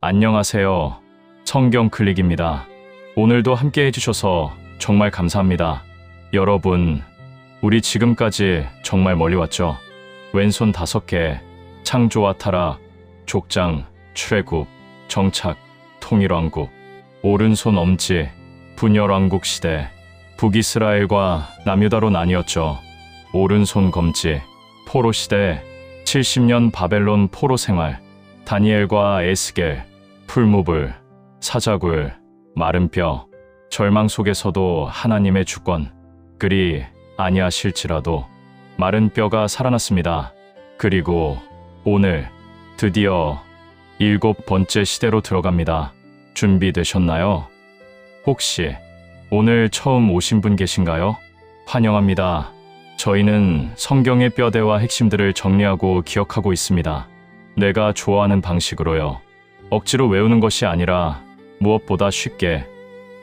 안녕하세요. 성경 클릭입니다. 오늘도 함께 해주셔서 정말 감사합니다. 여러분, 우리 지금까지 정말 멀리 왔죠? 왼손 5개, 창조와 타락, 족장, 출애굽, 정착, 통일왕국, 오른손 엄지, 분열왕국 시대, 북이스라엘과 남유다로 나뉘었죠. 오른손 검지, 포로 시대, 70년 바벨론 포로 생활, 다니엘과 에스겔, 풀무불, 사자굴, 마른 뼈, 절망 속에서도 하나님의 주권, 그리 아니하실지라도 마른 뼈가 살아났습니다. 그리고 오늘 드디어 7번째 시대로 들어갑니다. 준비되셨나요? 혹시 오늘 처음 오신 분 계신가요? 환영합니다. 저희는 성경의 뼈대와 핵심들을 정리하고 기억하고 있습니다. 내가 좋아하는 방식으로요. 억지로 외우는 것이 아니라 무엇보다 쉽게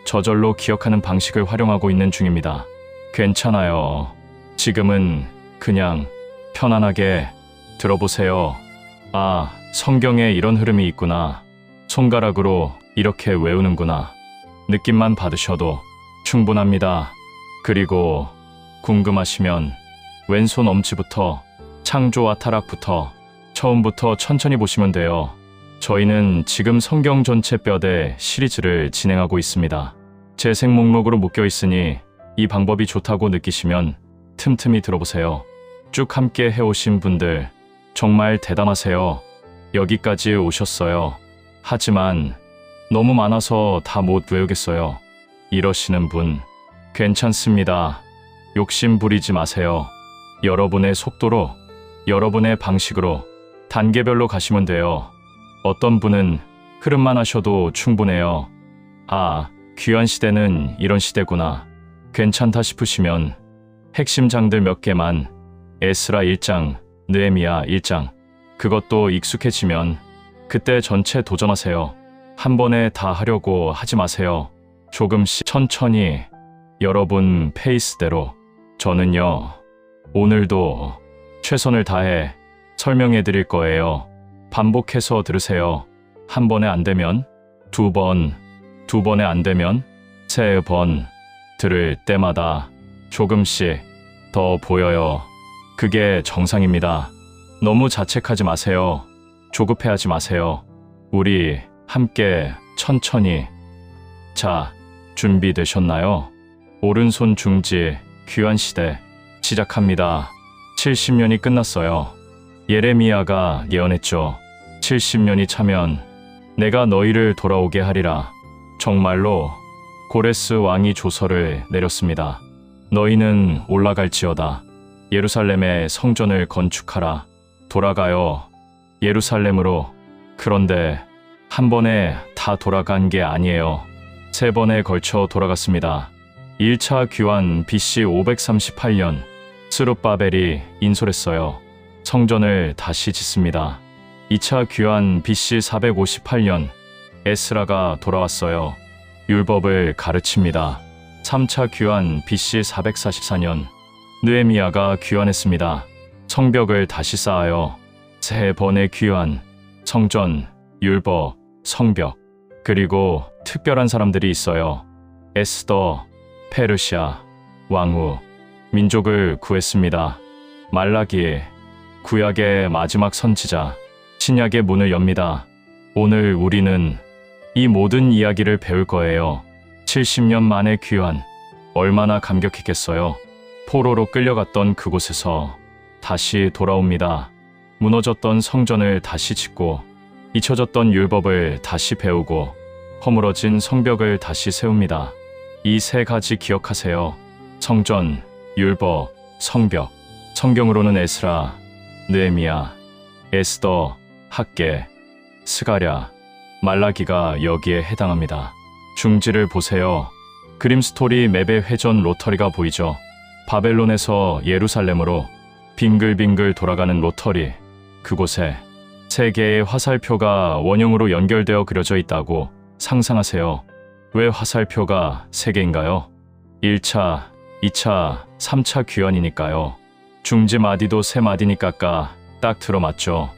저절로 기억하는 방식을 활용하고 있는 중입니다. 괜찮아요. 지금은 그냥 편안하게 들어보세요. 아, 성경에 이런 흐름이 있구나. 손가락으로 이렇게 외우는구나. 느낌만 받으셔도 충분합니다. 그리고 궁금하시면 왼손 엄지부터 창조와 타락부터 처음부터 천천히 보시면 돼요. 저희는 지금 성경 전체 뼈대 시리즈를 진행하고 있습니다. 재생 목록으로 묶여 있으니 이 방법이 좋다고 느끼시면 틈틈이 들어보세요. 쭉 함께 해오신 분들 정말 대단하세요. 여기까지 오셨어요. 하지만 너무 많아서 다 못 외우겠어요. 이러시는 분 괜찮습니다. 욕심 부리지 마세요. 여러분의 속도로, 여러분의 방식으로 단계별로 가시면 돼요. 어떤 분은 흐름만 하셔도 충분해요. 아, 귀한 시대는 이런 시대구나. 괜찮다 싶으시면 핵심 장들 몇 개만, 에스라 1장, 느헤미야 1장, 그것도 익숙해지면 그때 전체 도전하세요. 한 번에 다 하려고 하지 마세요. 조금씩 천천히 여러분 페이스대로. 저는요, 오늘도 최선을 다해 설명해 드릴 거예요. 반복해서 들으세요. 한 번에 안 되면 두 번, 두 번에 안 되면 3번, 들을 때마다 조금씩 더 보여요. 그게 정상입니다. 너무 자책하지 마세요. 조급해하지 마세요. 우리 함께 천천히. 자, 준비되셨나요? 오른손 중지, 귀한 시대 시작합니다. 70년이 끝났어요. 예레미야가 예언했죠. 70년이 차면 내가 너희를 돌아오게 하리라. 정말로 고레스 왕이 조서를 내렸습니다. 너희는 올라갈지어다. 예루살렘의 성전을 건축하라. 돌아가요. 예루살렘으로. 그런데 한 번에 다 돌아간 게 아니에요. 3번에 걸쳐 돌아갔습니다. 1차 귀환 BC 538년 스룹바벨이 인솔했어요. 성전을 다시 짓습니다. 2차 귀환 BC 458년 에스라가 돌아왔어요. 율법을 가르칩니다. 3차 귀환 BC 444년 느헤미야가 귀환했습니다. 성벽을 다시 쌓아요. 3번의 귀환, 성전, 율법, 성벽, 그리고 특별한 사람들이 있어요. 에스더, 페르시아, 왕후, 민족을 구했습니다. 말라기, 구약의 마지막 선지자, 신약의 문을 엽니다. 오늘 우리는 이 모든 이야기를 배울 거예요. 70년 만의 귀환, 얼마나 감격했겠어요. 포로로 끌려갔던 그곳에서 다시 돌아옵니다. 무너졌던 성전을 다시 짓고, 잊혀졌던 율법을 다시 배우고, 허물어진 성벽을 다시 세웁니다. 이 3가지 기억하세요. 성전, 율법, 성벽. 성경으로는 에스라, 느헤미야, 에스더, 학개, 스가랴, 말라기가 여기에 해당합니다. 중지를 보세요. 그림 스토리 맵의 회전 로터리가 보이죠? 바벨론에서 예루살렘으로 빙글빙글 돌아가는 로터리. 그곳에 3개의 화살표가 원형으로 연결되어 그려져 있다고 상상하세요. 왜 화살표가 3개인가요? 1차, 2차, 3차 귀환이니까요. 중지 마디도 3마디니까 딱 들어맞죠.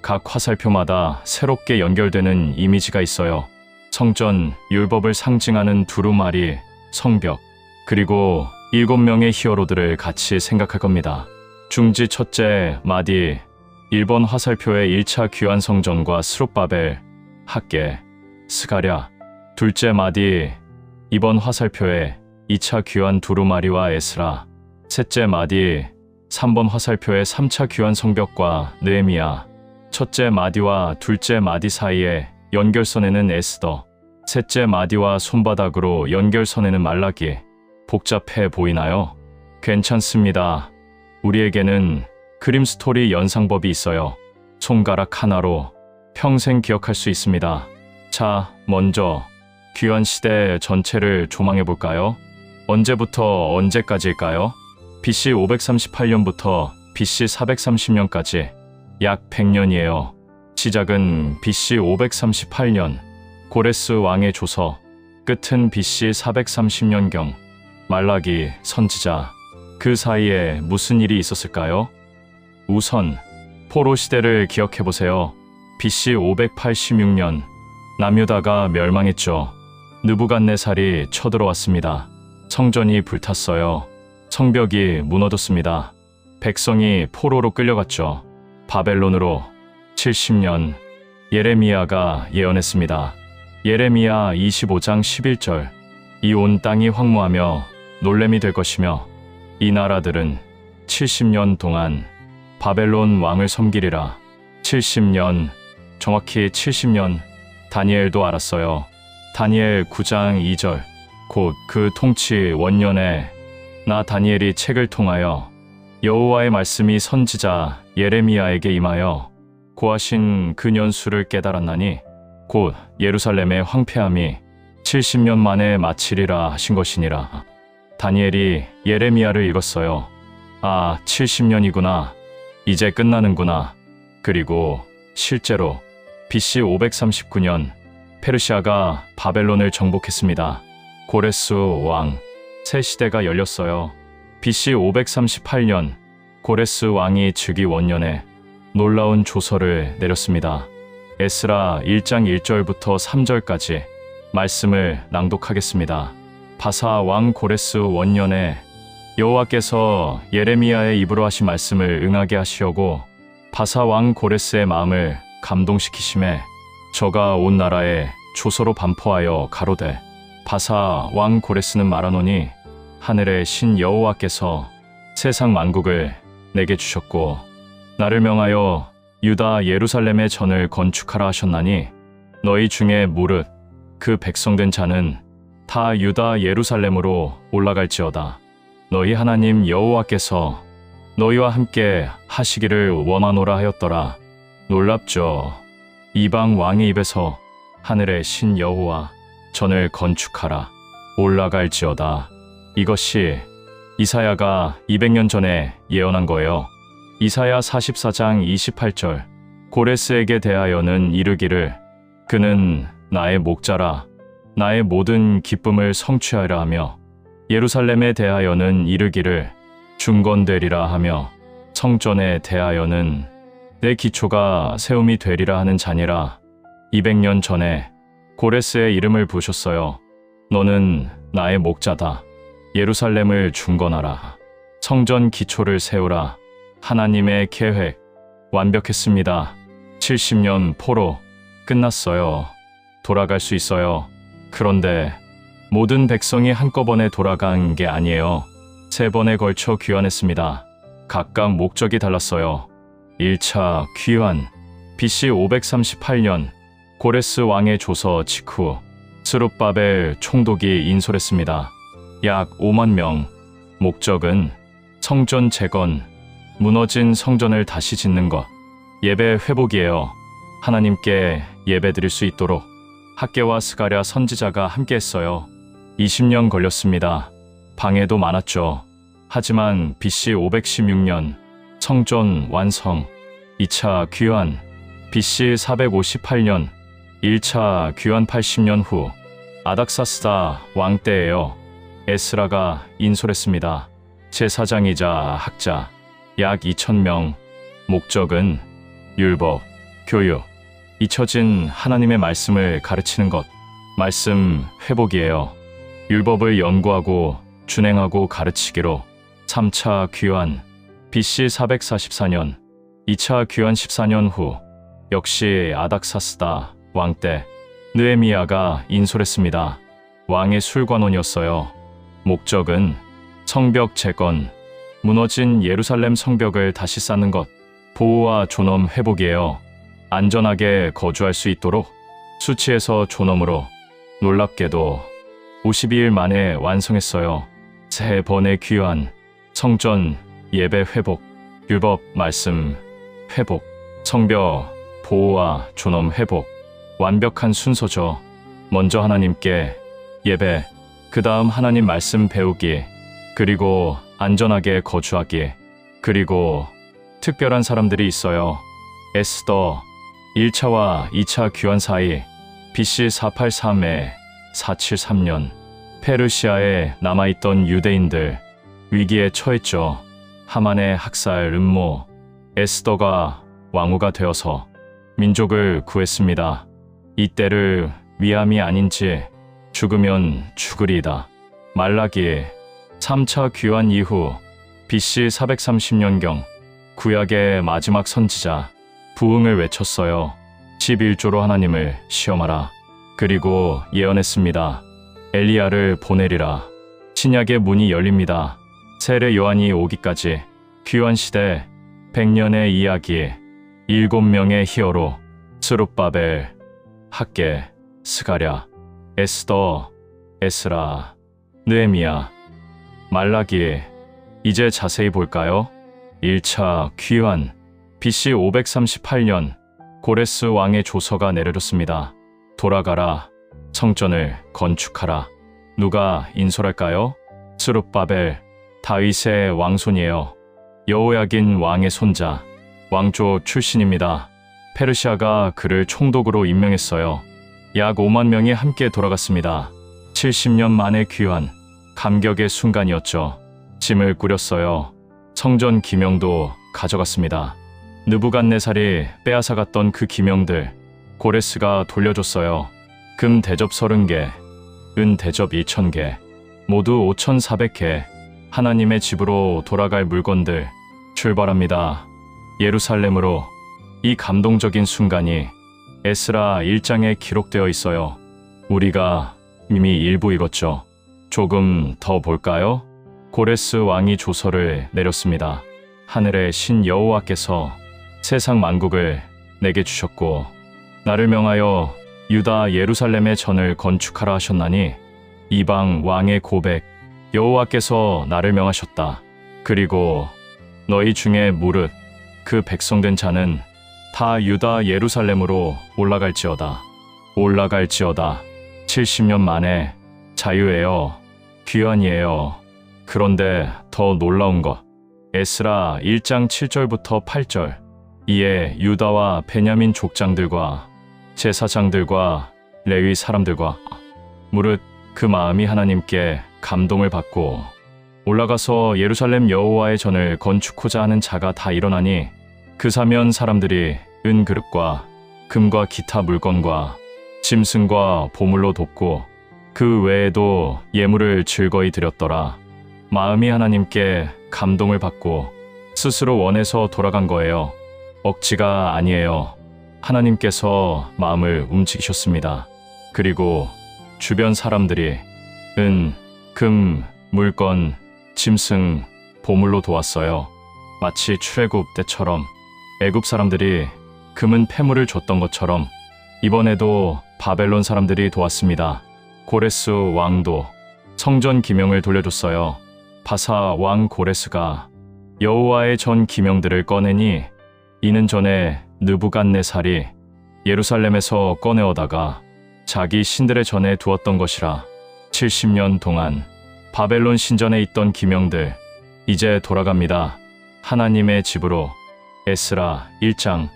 각 화살표마다 새롭게 연결되는 이미지가 있어요. 성전, 율법을 상징하는 두루마리, 성벽, 그리고 7명의 히어로들을 같이 생각할 겁니다. 중지 첫째 마디, 1번 화살표의 1차 귀환 성전과 스룹바벨, 학계, 스가랴. 둘째 마디, 2번 화살표의 2차 귀환 두루마리와 에스라. 셋째 마디, 3번 화살표의 3차 귀환 성벽과 느헤미야. 첫째 마디와 둘째 마디 사이에 연결선에는 에스더. 셋째 마디와 손바닥으로 연결선에는 말라기. 복잡해 보이나요? 괜찮습니다. 우리에게는 그림 스토리 연상법이 있어요. 손가락 하나로 평생 기억할 수 있습니다. 자, 먼저 귀환 시대 전체를 조망해 볼까요? 언제부터 언제까지일까요? BC 538년부터 BC 430년까지 약 100년이에요. 시작은 BC 538년 고레스 왕의 조서, 끝은 BC 430년경 말라기 선지자. 그 사이에 무슨 일이 있었을까요? 우선 포로 시대를 기억해 보세요. BC 586년 남유다가 멸망했죠. 느부갓네살이 쳐들어왔습니다. 성전이 불탔어요. 성벽이 무너졌습니다. 백성이 포로로 끌려갔죠. 바벨론으로. 70년 예레미야가 예언했습니다. 예레미야 25장 11절. 이 온 땅이 황무하며 놀램이 될 것이며 이 나라들은 70년 동안 바벨론 왕을 섬기리라. 70년, 정확히 70년. 다니엘도 알았어요. 다니엘 9장 2절. 곧 그 통치 원년에 나 다니엘이 책을 통하여 여호와의 말씀이 선지자 예레미야에게 임하여 고하신 그 년수를 깨달았나니 곧 예루살렘의 황폐함이 70년 만에 마치리라 하신 것이니라. 다니엘이 예레미야를 읽었어요. 아, 70년이구나. 이제 끝나는구나. 그리고 실제로 BC 539년 페르시아가 바벨론을 정복했습니다. 고레스 왕, 새 시대가 열렸어요. BC 538년 고레스 왕이 즉위 원년에 놀라운 조서를 내렸습니다. 에스라 1장 1절부터 3절까지 말씀을 낭독하겠습니다. 바사 왕 고레스 원년에 여호와께서 예레미야의 입으로 하신 말씀을 응하게 하시려고 바사 왕 고레스의 마음을 감동시키심에 저가 온 나라에 조서로 반포하여 가로되 바사 왕 고레스는 말하노니 하늘의 신 여호와께서 세상 만국을 내게 주셨고 나를 명하여 유다 예루살렘의 전을 건축하라 하셨나니 너희 중에 무릇 그 백성된 자는 다 유다 예루살렘으로 올라갈지어다. 너희 하나님 여호와께서 너희와 함께 하시기를 원하노라 하였더라. 놀랍죠. 이방 왕의 입에서 하늘의 신 여호와 전을 건축하라. 올라갈지어다. 이것이 이사야가 200년 전에 예언한 거예요. 이사야 44장 28절. 고레스에게 대하여는 이르기를 그는 나의 목자라. 나의 모든 기쁨을 성취하리라 하며 예루살렘에 대하여는 이르기를 중건되리라 하며 성전에 대하여는 내 기초가 세움이 되리라 하는 자니라. 200년 전에 고레스의 이름을 부으셨어요. 너는 나의 목자다. 예루살렘을 중건하라. 성전 기초를 세우라. 하나님의 계획 완벽했습니다. 70년 포로 끝났어요. 돌아갈 수 있어요. 그런데 모든 백성이 한꺼번에 돌아간 게 아니에요. 3번에 걸쳐 귀환했습니다. 각각 목적이 달랐어요. 1차 귀환. BC 538년 고레스 왕의 조서 직후 스룹바벨 총독이 인솔했습니다. 약 5만 명. 목적은 성전 재건, 무너진 성전을 다시 짓는 것, 예배 회복이에요. 하나님께 예배드릴 수 있도록 학계와 스가랴 선지자가 함께 했어요. 20년 걸렸습니다. 방해도 많았죠. 하지만 BC 516년 성전 완성. 2차 귀환. BC 458년 1차 귀환. 80년 후 아닥사스다 왕 때예요. 에스라가 인솔했습니다. 제사장이자 학자 약 2,000명. 목적은 율법, 교육, 잊혀진 하나님의 말씀을 가르치는 것, 말씀 회복이에요. 율법을 연구하고 준행하고 가르치기로 3차 귀환, BC 444년, 2차 귀환 14년 후 역시 아닥사스다 왕 때 느헤미야가 인솔했습니다. 왕의 술관원이었어요. 목적은 성벽 재건, 무너진 예루살렘 성벽을 다시 쌓는 것, 보호와 존엄 회복이에요. 안전하게 거주할 수 있도록 수치에서 존엄으로 놀랍게도 52일 만에 완성했어요. 3번의 귀환, 성전, 예배 회복, 율법, 말씀 회복, 성벽, 보호와 존엄 회복, 완벽한 순서죠. 먼저 하나님께 예배, 그 다음 하나님 말씀 배우기, 그리고 안전하게 거주하기, 그리고 특별한 사람들이 있어요. 에스더, 1차와 2차 귀환 사이 BC 483에 473년 페르시아에 남아있던 유대인들 위기에 처했죠. 하만의 학살 음모, 에스더가 왕후가 되어서 민족을 구했습니다. 이때를 위함이 아닌지 죽으면 죽으리이다. 말라기 3차 귀환 이후 BC 430년경 구약의 마지막 선지자 부흥을 외쳤어요. 11조로 하나님을 시험하라. 그리고 예언했습니다. 엘리야를 보내리라. 신약의 문이 열립니다. 세례 요한이 오기까지 귀환시대 100년의 이야기, 7명의 히어로 스룹바벨, 학개, 스가랴, 에스더, 에스라, 느헤미야, 말라기. 이제 자세히 볼까요? 1차 귀환, BC 538년 고레스 왕의 조서가 내려졌습니다. 돌아가라, 성전을 건축하라. 누가 인솔할까요? 스룹바벨, 다윗의 왕손이에요. 여호야긴 왕의 손자, 왕조 출신입니다. 페르시아가 그를 총독으로 임명했어요. 약 5만 명이 함께 돌아갔습니다. 70년 만의 귀환, 감격의 순간이었죠. 짐을 꾸렸어요. 성전 기명도 가져갔습니다. 느부갓네살이 빼앗아갔던 그 기명들 고레스가 돌려줬어요. 금 대접 30개, 은 대접 1000개, 모두 5400개. 하나님의 집으로 돌아갈 물건들 출발합니다. 예루살렘으로. 이 감동적인 순간이 에스라 1장에 기록되어 있어요. 우리가 이미 일부 읽었죠. 조금 더 볼까요? 고레스 왕이 조서를 내렸습니다. 하늘의 신 여호와께서 세상 만국을 내게 주셨고 나를 명하여 유다 예루살렘의 전을 건축하라 하셨나니 이방 왕의 고백, 여호와께서 나를 명하셨다. 그리고 너희 중에 무릇 그 백성된 자는 다 유다 예루살렘으로 올라갈지어다. 올라갈지어다. 70년 만에 자유예요. 귀환이에요. 그런데 더 놀라운 것, 에스라 1장 7절부터 8절, 이에 유다와 베냐민 족장들과 제사장들과 레위 사람들과 무릇 그 마음이 하나님께 감동을 받고 올라가서 예루살렘 여호와의 전을 건축하고자 하는 자가 다 일어나니 그 사면 사람들이 은 그릇과 금과 기타 물건과 짐승과 보물로 돕고 그 외에도 예물을 즐거이 드렸더라. 마음이 하나님께 감동을 받고 스스로 원해서 돌아간 거예요. 억지가 아니에요. 하나님께서 마음을 움직이셨습니다. 그리고 주변 사람들이 은, 금, 물건, 짐승, 보물로 도왔어요. 마치 출애굽 때처럼 애굽 사람들이 금은 폐물을 줬던 것처럼 이번에도 바벨론 사람들이 도왔습니다. 고레스 왕도 성전 기명을 돌려줬어요. 바사 왕 고레스가 여호와의 전 기명들을 꺼내니 이는 전에 느부갓네살이 예루살렘에서 꺼내오다가 자기 신들의 전에 두었던 것이라. 70년 동안 바벨론 신전에 있던 기명들 이제 돌아갑니다. 하나님의 집으로. 에스라 1장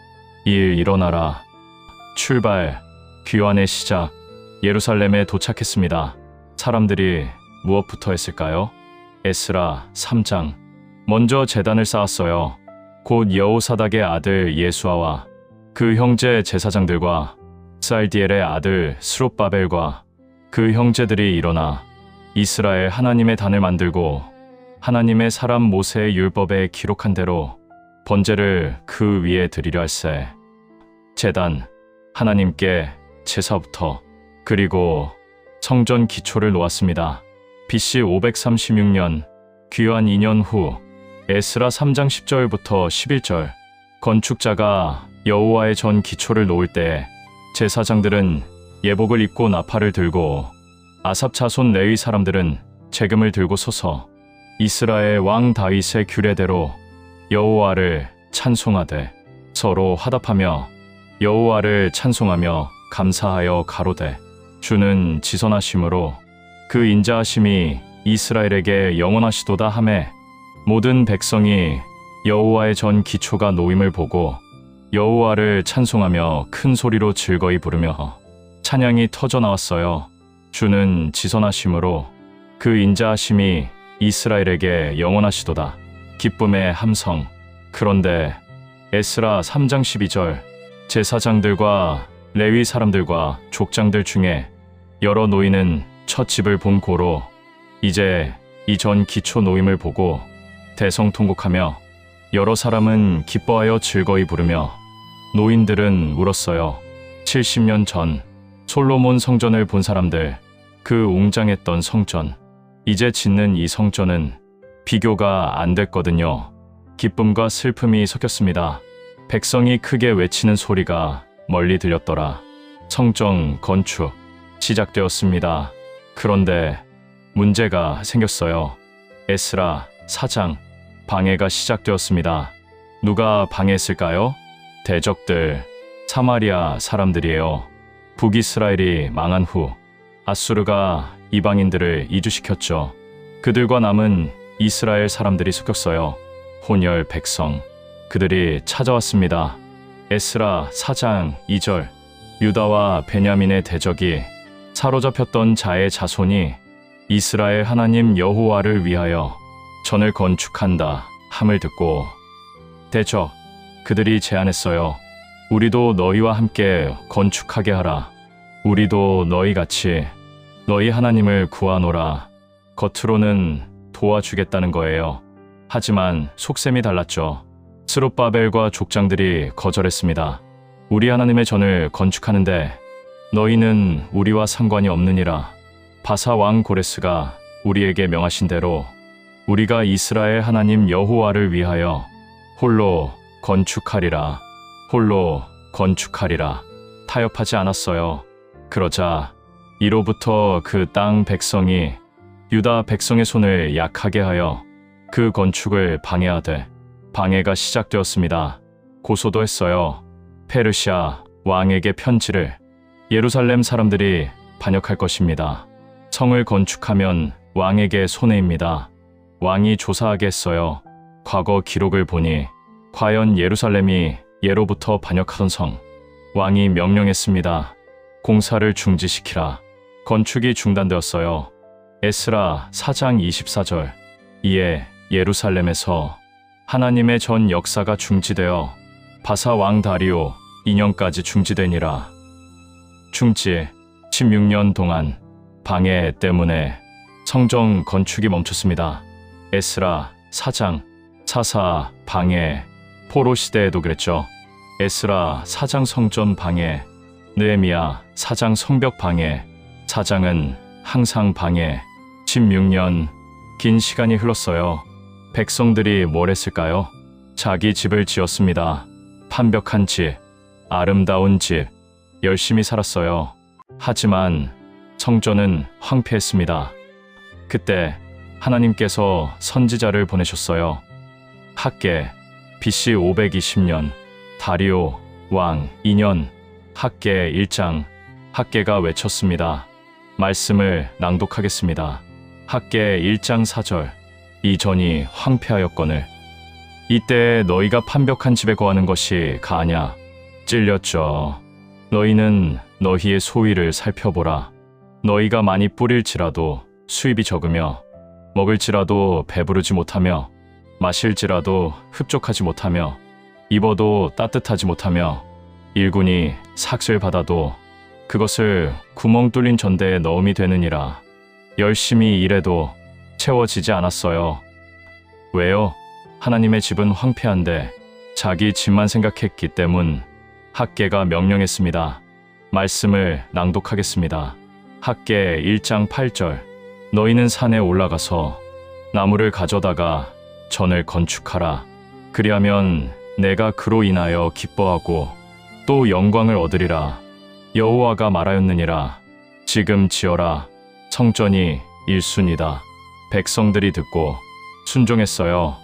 2일 일어나라. 출발, 귀환의 시작. 예루살렘에 도착했습니다. 사람들이 무엇부터 했을까요? 에스라 3장. 먼저 제단을 쌓았어요. 곧 여호사닥의 아들 예수아와 그 형제 제사장들과 살디엘의 아들 스룹바벨과 그 형제들이 일어나 이스라엘 하나님의 단을 만들고 하나님의 사람 모세의 율법에 기록한 대로 번제를 그 위에 드리려 할세. 제단, 하나님께 제사부터 그리고 성전 기초를 놓았습니다. BC 536년 귀환 2년 후 에스라 3장 10절부터 11절 건축자가 여호와의 전 기초를 놓을 때 제사장들은 예복을 입고 나팔을 들고 아삽 자손 레위 사람들은 재금을 들고 서서 이스라엘 왕 다윗의 규례대로 여호와를 찬송하되 서로 화답하며 여호와를 찬송하며 감사하여 가로되 주는 지선하심으로 그 인자하심이 이스라엘에게 영원하시도다 하매 모든 백성이 여호와의 전 기초가 놓임을 보고 여호와를 찬송하며 큰 소리로 즐거이 부르며 찬양이 터져 나왔어요. 주는 지선하심으로 그 인자하심이 이스라엘에게 영원하시도다. 기쁨의 함성. 그런데 에스라 3장 12절 제사장들과 레위 사람들과 족장들 중에 여러 노인은 첫 집을 본 고로 이제 이 전 기초 놓임을 보고 대성통곡하며 여러 사람은 기뻐하여 즐거이 부르며 노인들은 울었어요. 70년 전 솔로몬 성전을 본 사람들, 그 웅장했던 성전, 이제 짓는 이 성전은 비교가 안 됐거든요. 기쁨과 슬픔이 섞였습니다. 백성이 크게 외치는 소리가 멀리 들렸더라. 성전 건축 시작되었습니다. 그런데 문제가 생겼어요. 에스라 4장 방해가 시작되었습니다. 누가 방해했을까요? 대적들, 사마리아 사람들이에요. 북이스라엘이 망한 후 아수르가 이방인들을 이주시켰죠. 그들과 남은 이스라엘 사람들이 섞였어요. 혼혈 백성, 그들이 찾아왔습니다. 에스라 4장 2절 유다와 베냐민의 대적이 사로잡혔던 자의 자손이 이스라엘 하나님 여호와를 위하여 전을 건축한다 함을 듣고 대적, 그들이 제안했어요. 우리도 너희와 함께 건축하게 하라. 우리도 너희같이 너희 하나님을 구하노라. 겉으로는 도와주겠다는 거예요. 하지만 속셈이 달랐죠. 스룹바벨과 족장들이 거절했습니다. 우리 하나님의 전을 건축하는데 너희는 우리와 상관이 없느니라. 바사 왕 고레스가 우리에게 명하신 대로 우리가 이스라엘 하나님 여호와를 위하여 홀로 건축하리라. 홀로 건축하리라. 타협하지 않았어요. 그러자 이로부터 그 땅 백성이 유다 백성의 손을 약하게 하여 그 건축을 방해하되 방해가 시작되었습니다. 고소도 했어요. 페르시아 왕에게 편지를. 예루살렘 사람들이 반역할 것입니다. 성을 건축하면 왕에게 손해입니다. 왕이 조사하게 했어요. 과거 기록을 보니 과연 예루살렘이 예로부터 반역하던 성. 왕이 명령했습니다. 공사를 중지시키라. 건축이 중단되었어요. 에스라 4장 24절 이에 예루살렘에서 하나님의 전 역사가 중지되어 바사 왕 다리오 2년까지 중지되니라. 중지 16년 동안 방해 때문에 성전 건축이 멈췄습니다. 에스라 4장 사사 방해, 포로 시대에도 그랬죠. 에스라 4장 성전 방해, 느헤미야 4장 성벽 방해, 4장은 항상 방해. 16년 긴 시간이 흘렀어요. 백성들이 뭘 했을까요? 자기 집을 지었습니다. 판벽한 집, 아름다운 집, 열심히 살았어요. 하지만 성전은 황폐했습니다. 그때 하나님께서 선지자를 보내셨어요. 학개, BC 520년, 다리오 왕 2년, 학개 1장, 학개가 외쳤습니다. 말씀을 낭독하겠습니다. 학개 1장 4절, 이 전이 황폐하였거늘 이때 너희가 판벽한 집에 거하는 것이 가하냐? 찔렸죠. 너희는 너희의 소위를 살펴보라. 너희가 많이 뿌릴지라도 수입이 적으며 먹을지라도 배부르지 못하며 마실지라도 흡족하지 못하며 입어도 따뜻하지 못하며 일꾼이 삭슬 받아도 그것을 구멍 뚫린 전대에 넣음이 되느니라. 열심히 일해도 채워지지 않았어요. 왜요? 하나님의 집은 황폐한데 자기 집만 생각했기 때문. 학개가 명령했습니다. 말씀을 낭독하겠습니다. 학개 1장 8절. 너희는 산에 올라가서 나무를 가져다가 전을 건축하라. 그리하면 내가 그로 인하여 기뻐하고 또 영광을 얻으리라. 여호와가 말하였느니라. 지금 지어라. 성전이 일순이다. 백성들이 듣고 순종했어요.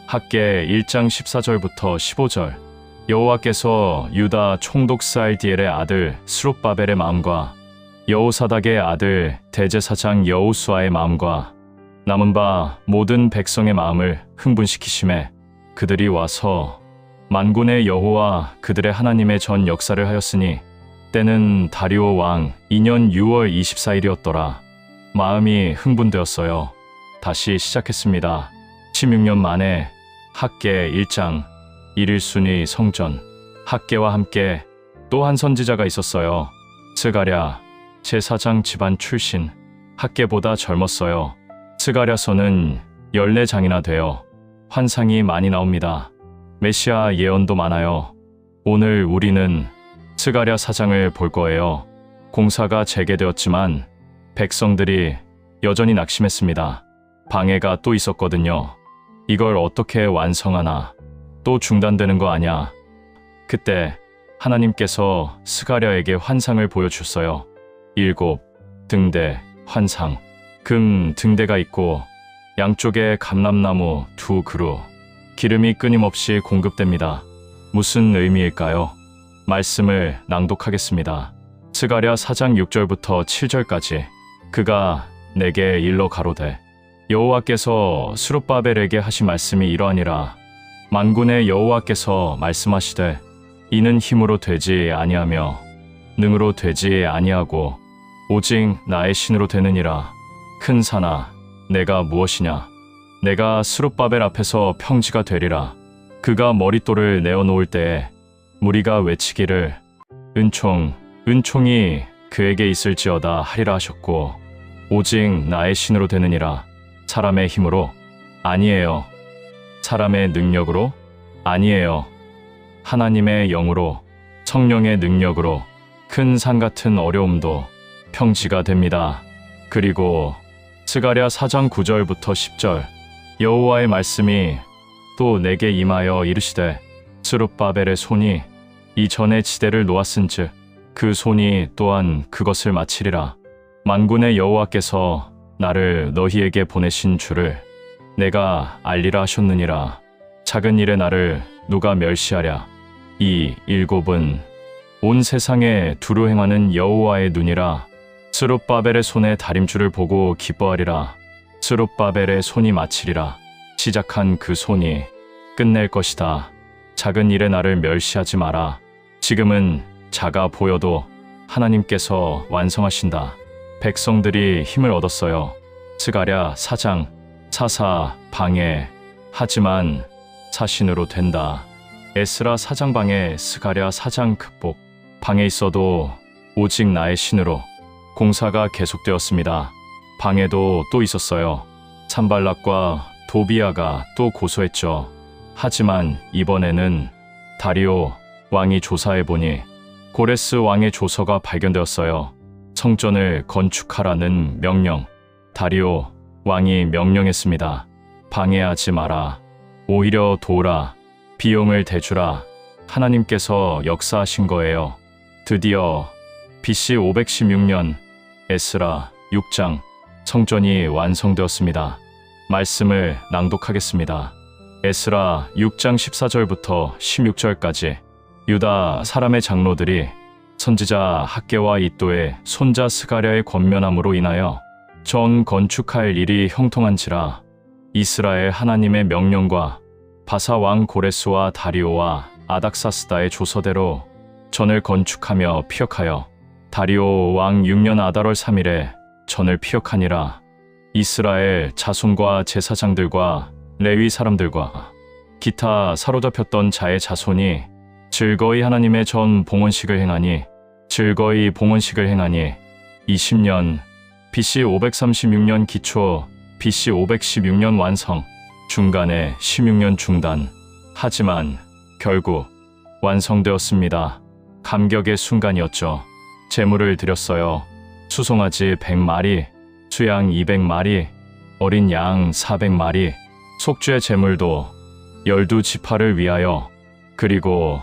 학개 1장 14절부터 15절. 여호와께서 유다 총독 스알디엘의 아들 스룹바벨의 마음과 여호사닥의 아들 대제사장 여호수아의 마음과 남은 바 모든 백성의 마음을 흥분시키심에 그들이 와서 만군의 여호와 그들의 하나님의 전 역사를 하였으니 때는 다리오 왕 2년 6월 24일이었더라. 마음이 흥분되었어요. 다시 시작했습니다. 16년 만에 학개 1장 1일순위 성전. 학개와 함께 또 한 선지자가 있었어요. 스가랴 제사장 집안 출신. 학개보다 젊었어요. 스가랴서는 14장이나 되어 환상이 많이 나옵니다. 메시아 예언도 많아요. 오늘 우리는 스가랴 4장을 볼 거예요. 공사가 재개되었지만 백성들이 여전히 낙심했습니다. 방해가 또 있었거든요. 이걸 어떻게 완성하나? 또 중단되는 거 아냐? 그때 하나님께서 스가랴에게 환상을 보여주셨어요. 7 등대 환상. 금 등대가 있고 양쪽에 감람나무 2 그루. 기름이 끊임없이 공급됩니다. 무슨 의미일까요? 말씀을 낭독하겠습니다. 스가랴 4장 6절부터 7절까지. 그가 내게 일러 가로되 여호와께서 스룹바벨에게 하신 말씀이 이러하니라. 만군의 여호와께서 말씀하시되 이는 힘으로 되지 아니하며 능으로 되지 아니하고 오직 나의 신으로 되느니라. 큰 산아 내가 무엇이냐? 내가 스룹바벨 앞에서 평지가 되리라. 그가 머릿돌을 내어놓을 때에 무리가 외치기를 은총이 그에게 있을지어다 하리라 하셨고 오직 나의 신으로 되느니라. 사람의 힘으로? 아니에요. 사람의 능력으로? 아니에요. 하나님의 영으로, 성령의 능력으로 큰 산 같은 어려움도 평지가 됩니다. 그리고 스가랴 4장 9절부터 10절. 여호와의 말씀이 또 내게 임하여 이르시되 스룹바벨의 손이 이전에 지대를 놓았은즉 그 손이 또한 그것을 마치리라. 만군의 여호와께서 나를 너희에게 보내신 줄을 내가 알리라 하셨느니라. 작은 일에 나를 누가 멸시하랴? 이 7은 온 세상에 두루 행하는 여호와의 눈이라. 스룹바벨의 손의 다림줄을 보고 기뻐하리라. 스룹바벨의 손이 마치리라. 시작한 그 손이 끝낼 것이다. 작은 일에 나를 멸시하지 마라. 지금은 작아 보여도 하나님께서 완성하신다. 백성들이 힘을 얻었어요. 스가랴 4장. 사사 방해 하지만 사신으로 된다. 에스라 4장 방해. 스가랴 4장 극복. 방해 있어도 오직 나의 신으로. 공사가 계속되었습니다. 방해도 또 있었어요. 산발락과 도비아가 또 고소했죠. 하지만 이번에는 다리오 왕이 조사해보니 고레스 왕의 조서가 발견되었어요. 성전을 건축하라는 명령. 다리오 왕이 명령했습니다. 방해하지 마라. 오히려 도우라. 비용을 대주라. 하나님께서 역사하신 거예요. 드디어 BC 516년 에스라 6장 성전이 완성되었습니다. 말씀을 낭독하겠습니다. 에스라 6장 14절부터 16절까지. 유다 사람의 장로들이 선지자 학개와 이또의 손자 스가랴의 권면함으로 인하여 전 건축할 일이 형통한지라. 이스라엘 하나님의 명령과 바사 왕 고레스와 다리오와 아닥사스다의 조서대로 전을 건축하며 피역하여 다리오 왕 6년 아달월 3일에 전을 피역하니라. 이스라엘 자손과 제사장들과 레위 사람들과 기타 사로잡혔던 자의 자손이 즐거이 하나님의 전 봉헌식을 행하니 20년 BC 536년 기초 BC 516년 완성 중간에 16년 중단 하지만 결국 완성되었습니다. 감격의 순간이었죠. 제물을 드렸어요. 수송아지 100마리, 수양 200마리, 어린 양 400마리, 속죄 제물도 12지파를 위하여. 그리고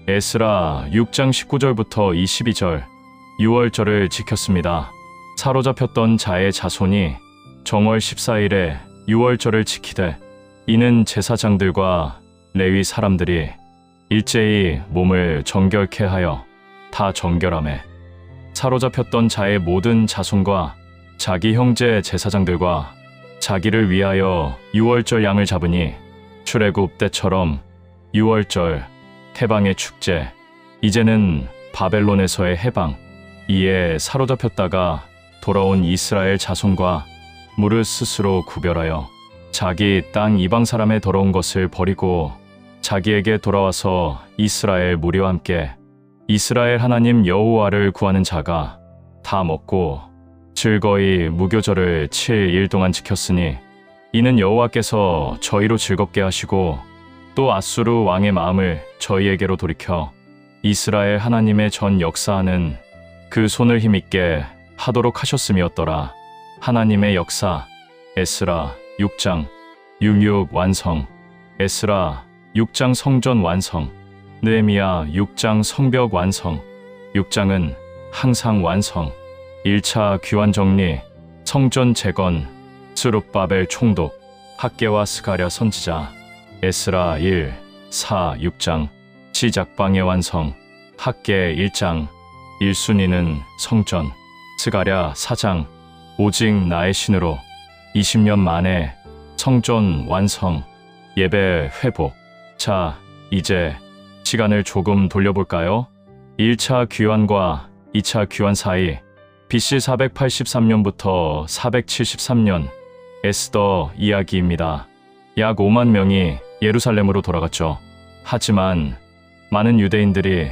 에스라 6장 19절부터 22절 6월절을 지켰습니다. 사로잡혔던 자의 자손이 정월 14일에 6월절을 지키되 이는 제사장들과 레위 사람들이 일제히 몸을 정결케 하여 다 정결하매 사로잡혔던 자의 모든 자손과 자기 형제 제사장들과 자기를 위하여 6월절 양을 잡으니 출애굽 때처럼 6월절 해방의 축제. 이제는 바벨론에서의 해방. 이에 사로잡혔다가 돌아온 이스라엘 자손과 무릇 스스로 구별하여 자기 땅 이방 사람의 더러운 것을 버리고 자기에게 돌아와서 이스라엘 무리와 함께 이스라엘 하나님 여호와를 구하는 자가 다 먹고 즐거이 무교절을 7일 동안 지켰으니 이는 여호와께서 저희로 즐겁게 하시고 또 아수르 왕의 마음을 저희에게로 돌이켜 이스라엘 하나님의 전 역사하는 그 손을 힘있게 하도록 하셨음이었더라. 하나님의 역사. 에스라 6장 66 완성. 에스라 6장 성전 완성. 느헤미야 6장 성벽 완성. 6장은 항상 완성. 1차 귀환 정리, 성전 재건, 스룹바벨 총독, 학개와 스가랴 선지자. 에스라 1, 4, 6장 시작방의 완성. 학개 1장 1순위는 성전. 스가랴 4장 오직 나의 신으로 20년 만에 성전 완성. 예배 회복. 자, 이제 시간을 조금 돌려볼까요? 1차 귀환과 2차 귀환 사이 BC 483년부터 473년 에스더 이야기입니다. 약 5만 명이 예루살렘으로 돌아갔죠. 하지만 많은 유대인들이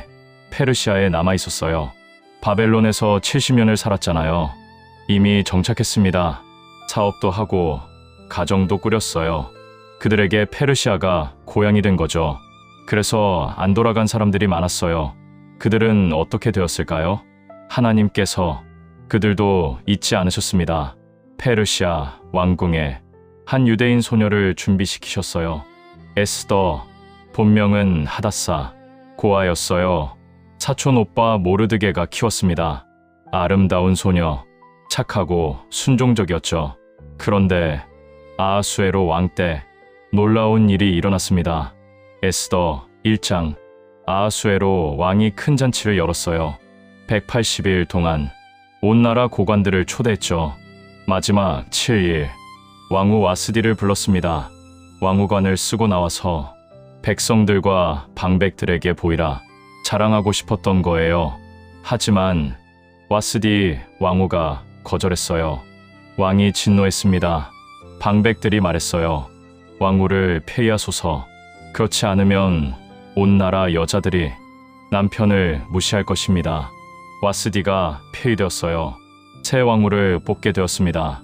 페르시아에 남아 있었어요. 바벨론에서 70년을 살았잖아요. 이미 정착했습니다. 사업도 하고 가정도 꾸렸어요. 그들에게 페르시아가 고향이 된 거죠. 그래서 안 돌아간 사람들이 많았어요. 그들은 어떻게 되었을까요? 하나님께서 그들도 잊지 않으셨습니다. 페르시아 왕궁에 한 유대인 소녀를 준비시키셨어요. 에스더, 본명은 하닷사, 고아였어요. 사촌 오빠 모르드게가 키웠습니다. 아름다운 소녀, 착하고 순종적이었죠. 그런데 아하수에로 왕 때 놀라운 일이 일어났습니다. 에스더 1장. 아하수에로 왕이 큰 잔치를 열었어요. 180일 동안 온 나라 고관들을 초대했죠. 마지막 7일 왕후 와스디를 불렀습니다. 왕후관을 쓰고 나와서 백성들과 방백들에게 보이라 자랑하고 싶었던 거예요. 하지만 와스디 왕후가 거절했어요. 왕이 진노했습니다. 방백들이 말했어요. 왕후를 폐위하소서. 그렇지 않으면 온 나라 여자들이 남편을 무시할 것입니다. 와스디가 폐위되었어요. 새 왕후를 뽑게 되었습니다.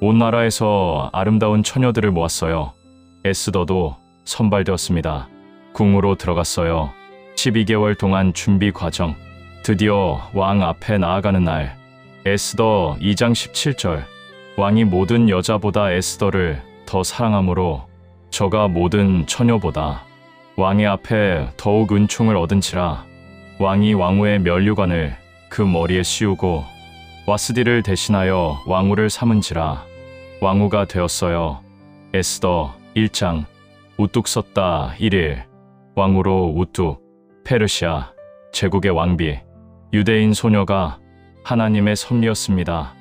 온 나라에서 아름다운 처녀들을 모았어요. 에스더도 선발되었습니다. 궁으로 들어갔어요. 12개월 동안 준비 과정. 드디어 왕 앞에 나아가는 날. 에스더 2장 17절. 왕이 모든 여자보다 에스더를 더 사랑하므로 저가 모든 처녀보다 왕의 앞에 더욱 은총을 얻은지라. 왕이 왕후의 면류관을 그 머리에 씌우고 와스디를 대신하여 왕후를 삼은지라. 왕후가 되었어요. 에스더 1장. 우뚝 섰다 1일. 왕후로 우뚝. 페르시아 제국의 왕비. 유대인 소녀가 하나님의 섭리였습니다.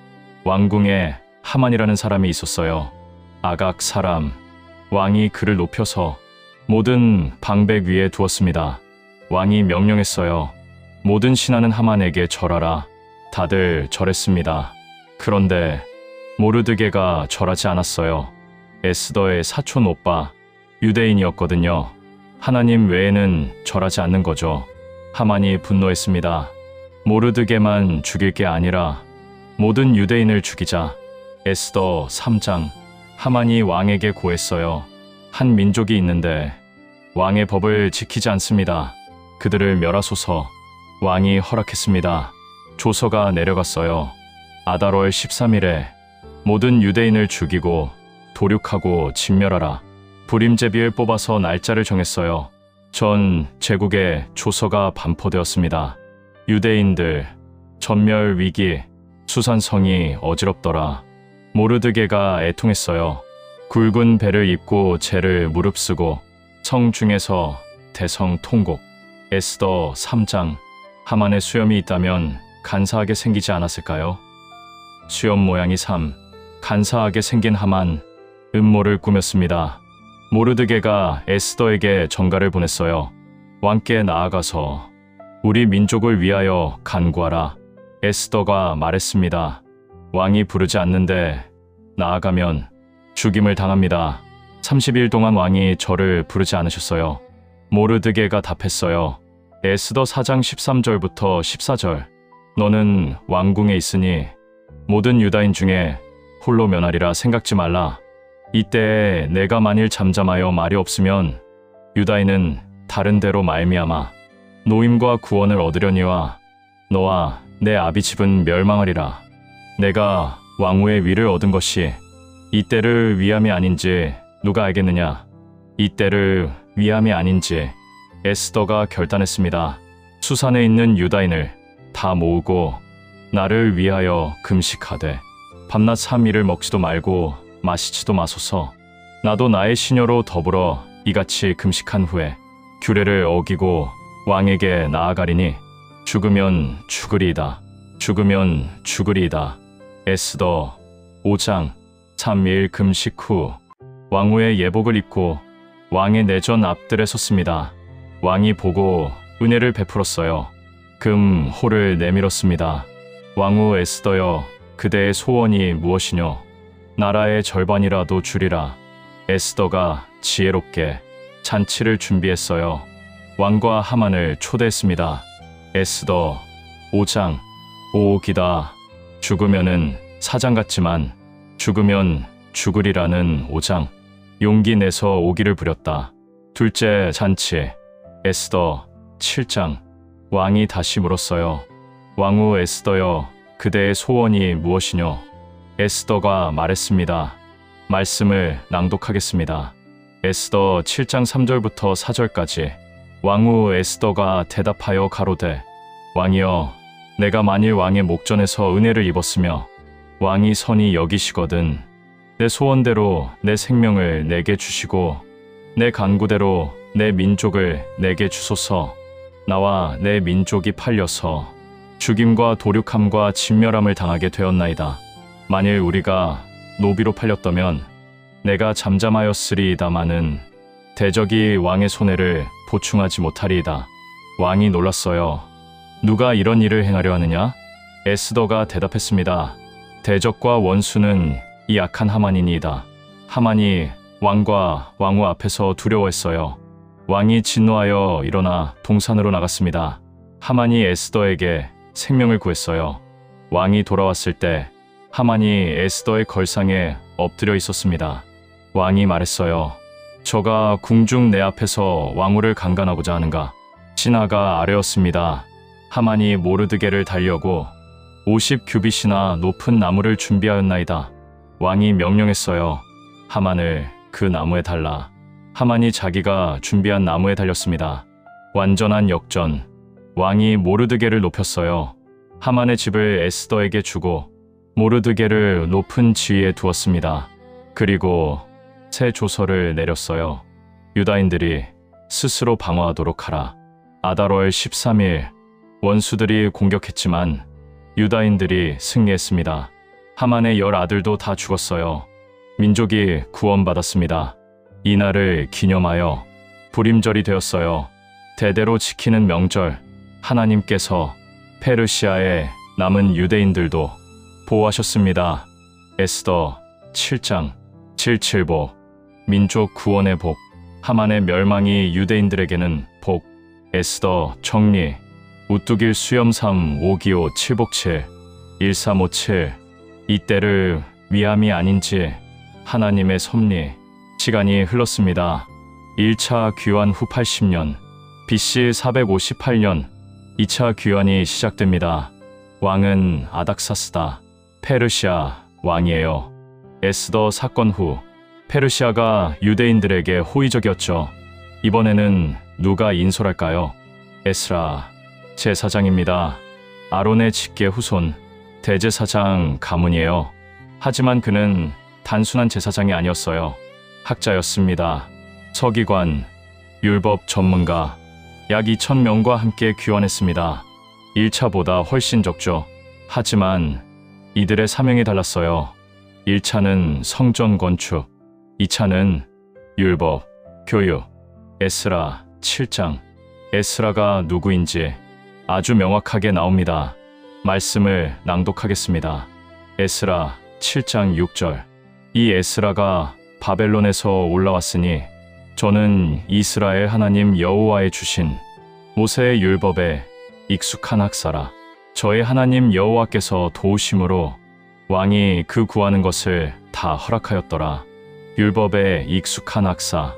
왕궁에 하만이라는 사람이 있었어요. 아각 사람. 왕이 그를 높여서 모든 방백 위에 두었습니다. 왕이 명령했어요. 모든 신하는 하만에게 절하라. 다들 절했습니다. 그런데 모르드게가 절하지 않았어요. 에스더의 사촌 오빠, 유대인이었거든요. 하나님 외에는 절하지 않는 거죠. 하만이 분노했습니다. 모르드게만 죽일 게 아니라 모든 유대인을 죽이자. 에스더 3장. 하만이 왕에게 고했어요. 한 민족이 있는데 왕의 법을 지키지 않습니다. 그들을 멸하소서. 왕이 허락했습니다. 조서가 내려갔어요. 아달월 13일에 모든 유대인을 죽이고 도륙하고 진멸하라. 불임제비를 뽑아서 날짜를 정했어요. 전 제국에 조서가 반포되었습니다. 유대인들, 전멸 위기, 수산성이 어지럽더라. 모르드게가 애통했어요. 굵은 배를 입고 죄를 무릅쓰고 성 중에서 대성 통곡. 에스더 3장. 하만의 수염이 있다면 간사하게 생기지 않았을까요? 수염 모양이 3. 간사하게 생긴 하만, 음모를 꾸몄습니다. 모르드게가 에스더에게 전가를 보냈어요. 왕께 나아가서 우리 민족을 위하여 간구하라. 에스더가 말했습니다. 왕이 부르지 않는데 나아가면 죽임을 당합니다. 30일 동안 왕이 저를 부르지 않으셨어요. 모르드게가 답했어요. 에스더 4장 13절부터 14절. 너는 왕궁에 있으니 모든 유다인 중에 홀로 면하리라. 생각지 말라. 이때에 내가 만일 잠잠하여 말이 없으면 유다인은 다른 데로 말미암아 노임과 구원을 얻으려니와 너와 내 아비 집은 멸망하리라. 내가 왕후의 위를 얻은 것이 이때를 위함이 아닌지 누가 알겠느냐? 이때를 위함이 아닌지. 에스더가 결단했습니다. 수산에 있는 유다인을 다 모으고 나를 위하여 금식하되 밤낮 3일을 먹지도 말고 마시지도 마소서. 나도 나의 시녀로 더불어 이같이 금식한 후에 규례를 어기고 왕에게 나아가리니 죽으면 죽으리이다. 죽으면 죽으리이다. 에스더 5장. 3일 금식 후 왕후의 예복을 입고 왕의 내전 앞들에 섰습니다. 왕이 보고 은혜를 베풀었어요. 금 호를 내밀었습니다. 왕후 에스더여, 그대의 소원이 무엇이뇨? 나라의 절반이라도 주리라. 에스더가 지혜롭게 잔치를 준비했어요. 왕과 하만을 초대했습니다. 에스더 5장. 오기다. 죽으면은 사장 같지만 죽으면 죽으리라는 5장. 용기 내서 오기를 부렸다. 둘째 잔치. 에스더 7장. 왕이 다시 물었어요. 왕후 에스더여, 그대의 소원이 무엇이뇨? 에스더가 말했습니다. 말씀을 낭독하겠습니다. 에스더 7장 3절부터 4절까지. 왕후 에스더가 대답하여 가로되, 왕이여, 내가 만일 왕의 목전에서 은혜를 입었으며 왕이 선히 여기시거든 내 소원대로 내 생명을 내게 주시고 내 간구대로 내 민족을 내게 주소서. 나와 내 민족이 팔려서 죽임과 도륙함과 진멸함을 당하게 되었나이다. 만일 우리가 노비로 팔렸다면 내가 잠잠하였으리이다마는 대적이 왕의 손해를 보충하지 못하리이다. 왕이 놀랐어요. 누가 이런 일을 행하려 하느냐? 에스더가 대답했습니다. 대적과 원수는 이 악한 하만이니이다. 하만이 왕과 왕후 앞에서 두려워했어요. 왕이 진노하여 일어나 동산으로 나갔습니다. 하만이 에스더에게 생명을 구했어요. 왕이 돌아왔을 때 하만이 에스더의 걸상에 엎드려 있었습니다. 왕이 말했어요. 저가 궁중 내 앞에서 왕후를 강간하고자 하는가? 신하가 아뢰었습니다. 하만이 모르드게를 달려고 50규빗이나 높은 나무를 준비하였나이다. 왕이 명령했어요. 하만을 그 나무에 달라. 하만이 자기가 준비한 나무에 달렸습니다. 완전한 역전. 왕이 모르드게를 높였어요. 하만의 집을 에스더에게 주고 모르드게를 높은 지위에 두었습니다. 그리고 새 조서를 내렸어요. 유다인들이 스스로 방어하도록 하라. 아달월 13일 원수들이 공격했지만 유다인들이 승리했습니다. 하만의 10아들도 다 죽었어요. 민족이 구원받았습니다. 이날을 기념하여 불임절이 되었어요. 대대로 지키는 명절. 하나님께서 페르시아의 남은 유대인들도 보호하셨습니다. 에스더 7장. 7칠보. 민족 구원의 복. 하만의 멸망이 유대인들에게는 복, 에스더 정리, 우뚝일 수염 3, 5기호 7복7, 1357, 이때를 위함이 아닌지 하나님의 섭리. 시간이 흘렀습니다. 1차 귀환 후 80년, BC 458년 2차 귀환이 시작됩니다. 왕은 아닥사스다. 페르시아 왕이에요. 에스더 사건 후 페르시아가 유대인들에게 호의적이었죠. 이번에는 누가 인솔할까요? 에스라 제사장입니다. 아론의 직계 후손, 대제사장 가문이에요. 하지만 그는 단순한 제사장이 아니었어요. 학자였습니다. 서기관, 율법 전문가, 약 2,000명과 함께 귀환했습니다. 1차보다 훨씬 적죠. 하지만 이들의 사명이 달랐어요. 1차는 성전 건축, 2차는 율법, 교육. 에스라 7장. 에스라가 누구인지 아주 명확하게 나옵니다. 말씀을 낭독하겠습니다. 에스라 7장 6절. 이 에스라가 바벨론에서 올라왔으니 저는 이스라엘 하나님 여호와의 주신 모세의 율법에 익숙한 학사라. 저의 하나님 여호와께서 도우심으로 왕이 그 구하는 것을 다 허락하였더라. 율법에 익숙한 학사.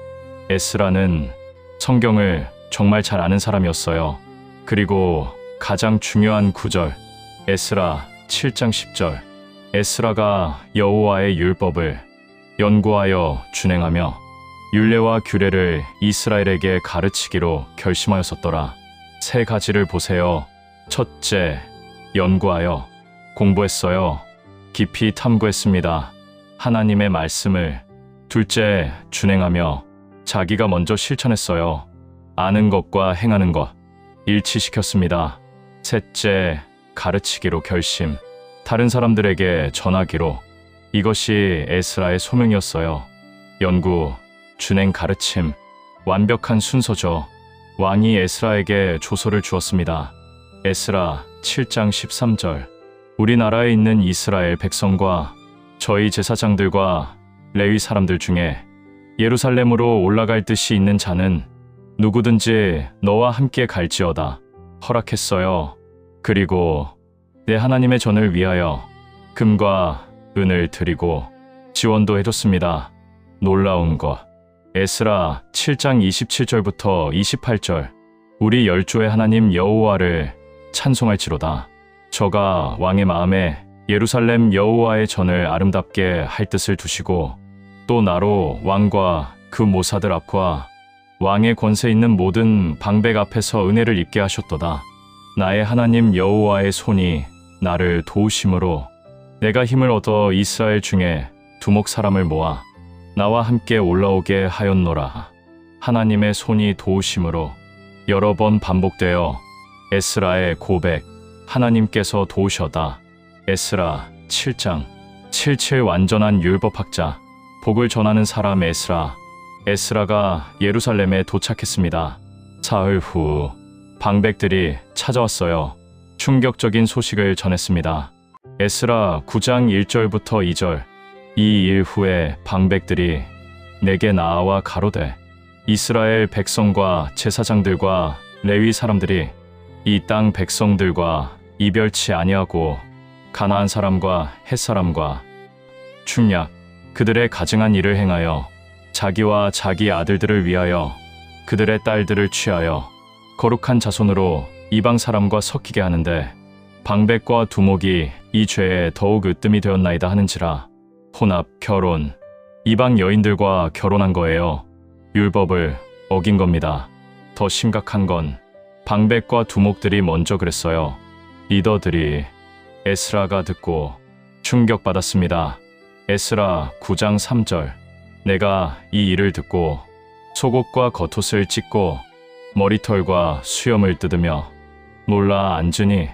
에스라는 성경을 정말 잘 아는 사람이었어요. 그리고 가장 중요한 구절, 에스라 7장 10절. 에스라가 여호와의 율법을 연구하여 준행하며 율례와 규례를 이스라엘에게 가르치기로 결심하였었더라. 세 가지를 보세요. 첫째, 연구하여 공부했어요. 깊이 탐구했습니다. 하나님의 말씀을. 둘째, 준행하며 자기가 먼저 실천했어요. 아는 것과 행하는 것 일치시켰습니다. 셋째, 가르치기로 결심. 다른 사람들에게 전하기로. 이것이 에스라의 소명이었어요. 연구, 준행, 가르침. 완벽한 순서죠. 왕이 에스라에게 조서를 주었습니다. 에스라 7장 13절. 우리나라에 있는 이스라엘 백성과 저희 제사장들과 레위 사람들 중에 예루살렘으로 올라갈 뜻이 있는 자는 누구든지 너와 함께 갈지어다 허락했어요. 그리고 내 하나님의 전을 위하여 금과 은을 드리고 지원도 해줬습니다. 놀라운 것. 에스라 7장 27절부터 28절. 우리 열조의 하나님 여호와를 찬송할지로다. 저가 왕의 마음에 예루살렘 여호와의 전을 아름답게 할 뜻을 두시고 또 나로 왕과 그 모사들 앞과 왕의 권세 있는 모든 방백 앞에서 은혜를 입게 하셨도다. 나의 하나님 여호와의 손이 나를 도우심으로 내가 힘을 얻어 이스라엘 중에 두목 사람을 모아 나와 함께 올라오게 하였노라. 하나님의 손이 도우심으로. 여러 번 반복되어 에스라의 고백. 하나님께서 도우셔다. 에스라 7장 77. 완전한 율법학자. 복을 전하는 사람 에스라. 에스라가 예루살렘에 도착했습니다. 사흘 후 방백들이 찾아왔어요. 충격적인 소식을 전했습니다. 에스라 9장 1절부터 2절. 이 일 후에 방백들이 내게 나아와 가로되 이스라엘 백성과 제사장들과 레위 사람들이 이 땅 백성들과 이별치 아니하고 가나안 사람과 헷 사람과 충약 그들의 가증한 일을 행하여 자기와 자기 아들들을 위하여 그들의 딸들을 취하여 거룩한 자손으로 이방 사람과 섞이게 하는데 방백과 두목이 이 죄에 더욱 으뜸이 되었나이다 하는지라. 혼합, 결혼, 이방 여인들과 결혼한 거예요. 율법을 어긴 겁니다. 더 심각한 건 방백과 두목들이 먼저 그랬어요. 리더들이. 에스라가 듣고 충격받았습니다. 에스라 9장 3절. 내가 이 일을 듣고 속옷과 겉옷을 찢고 머리털과 수염을 뜯으며 놀라 앉으니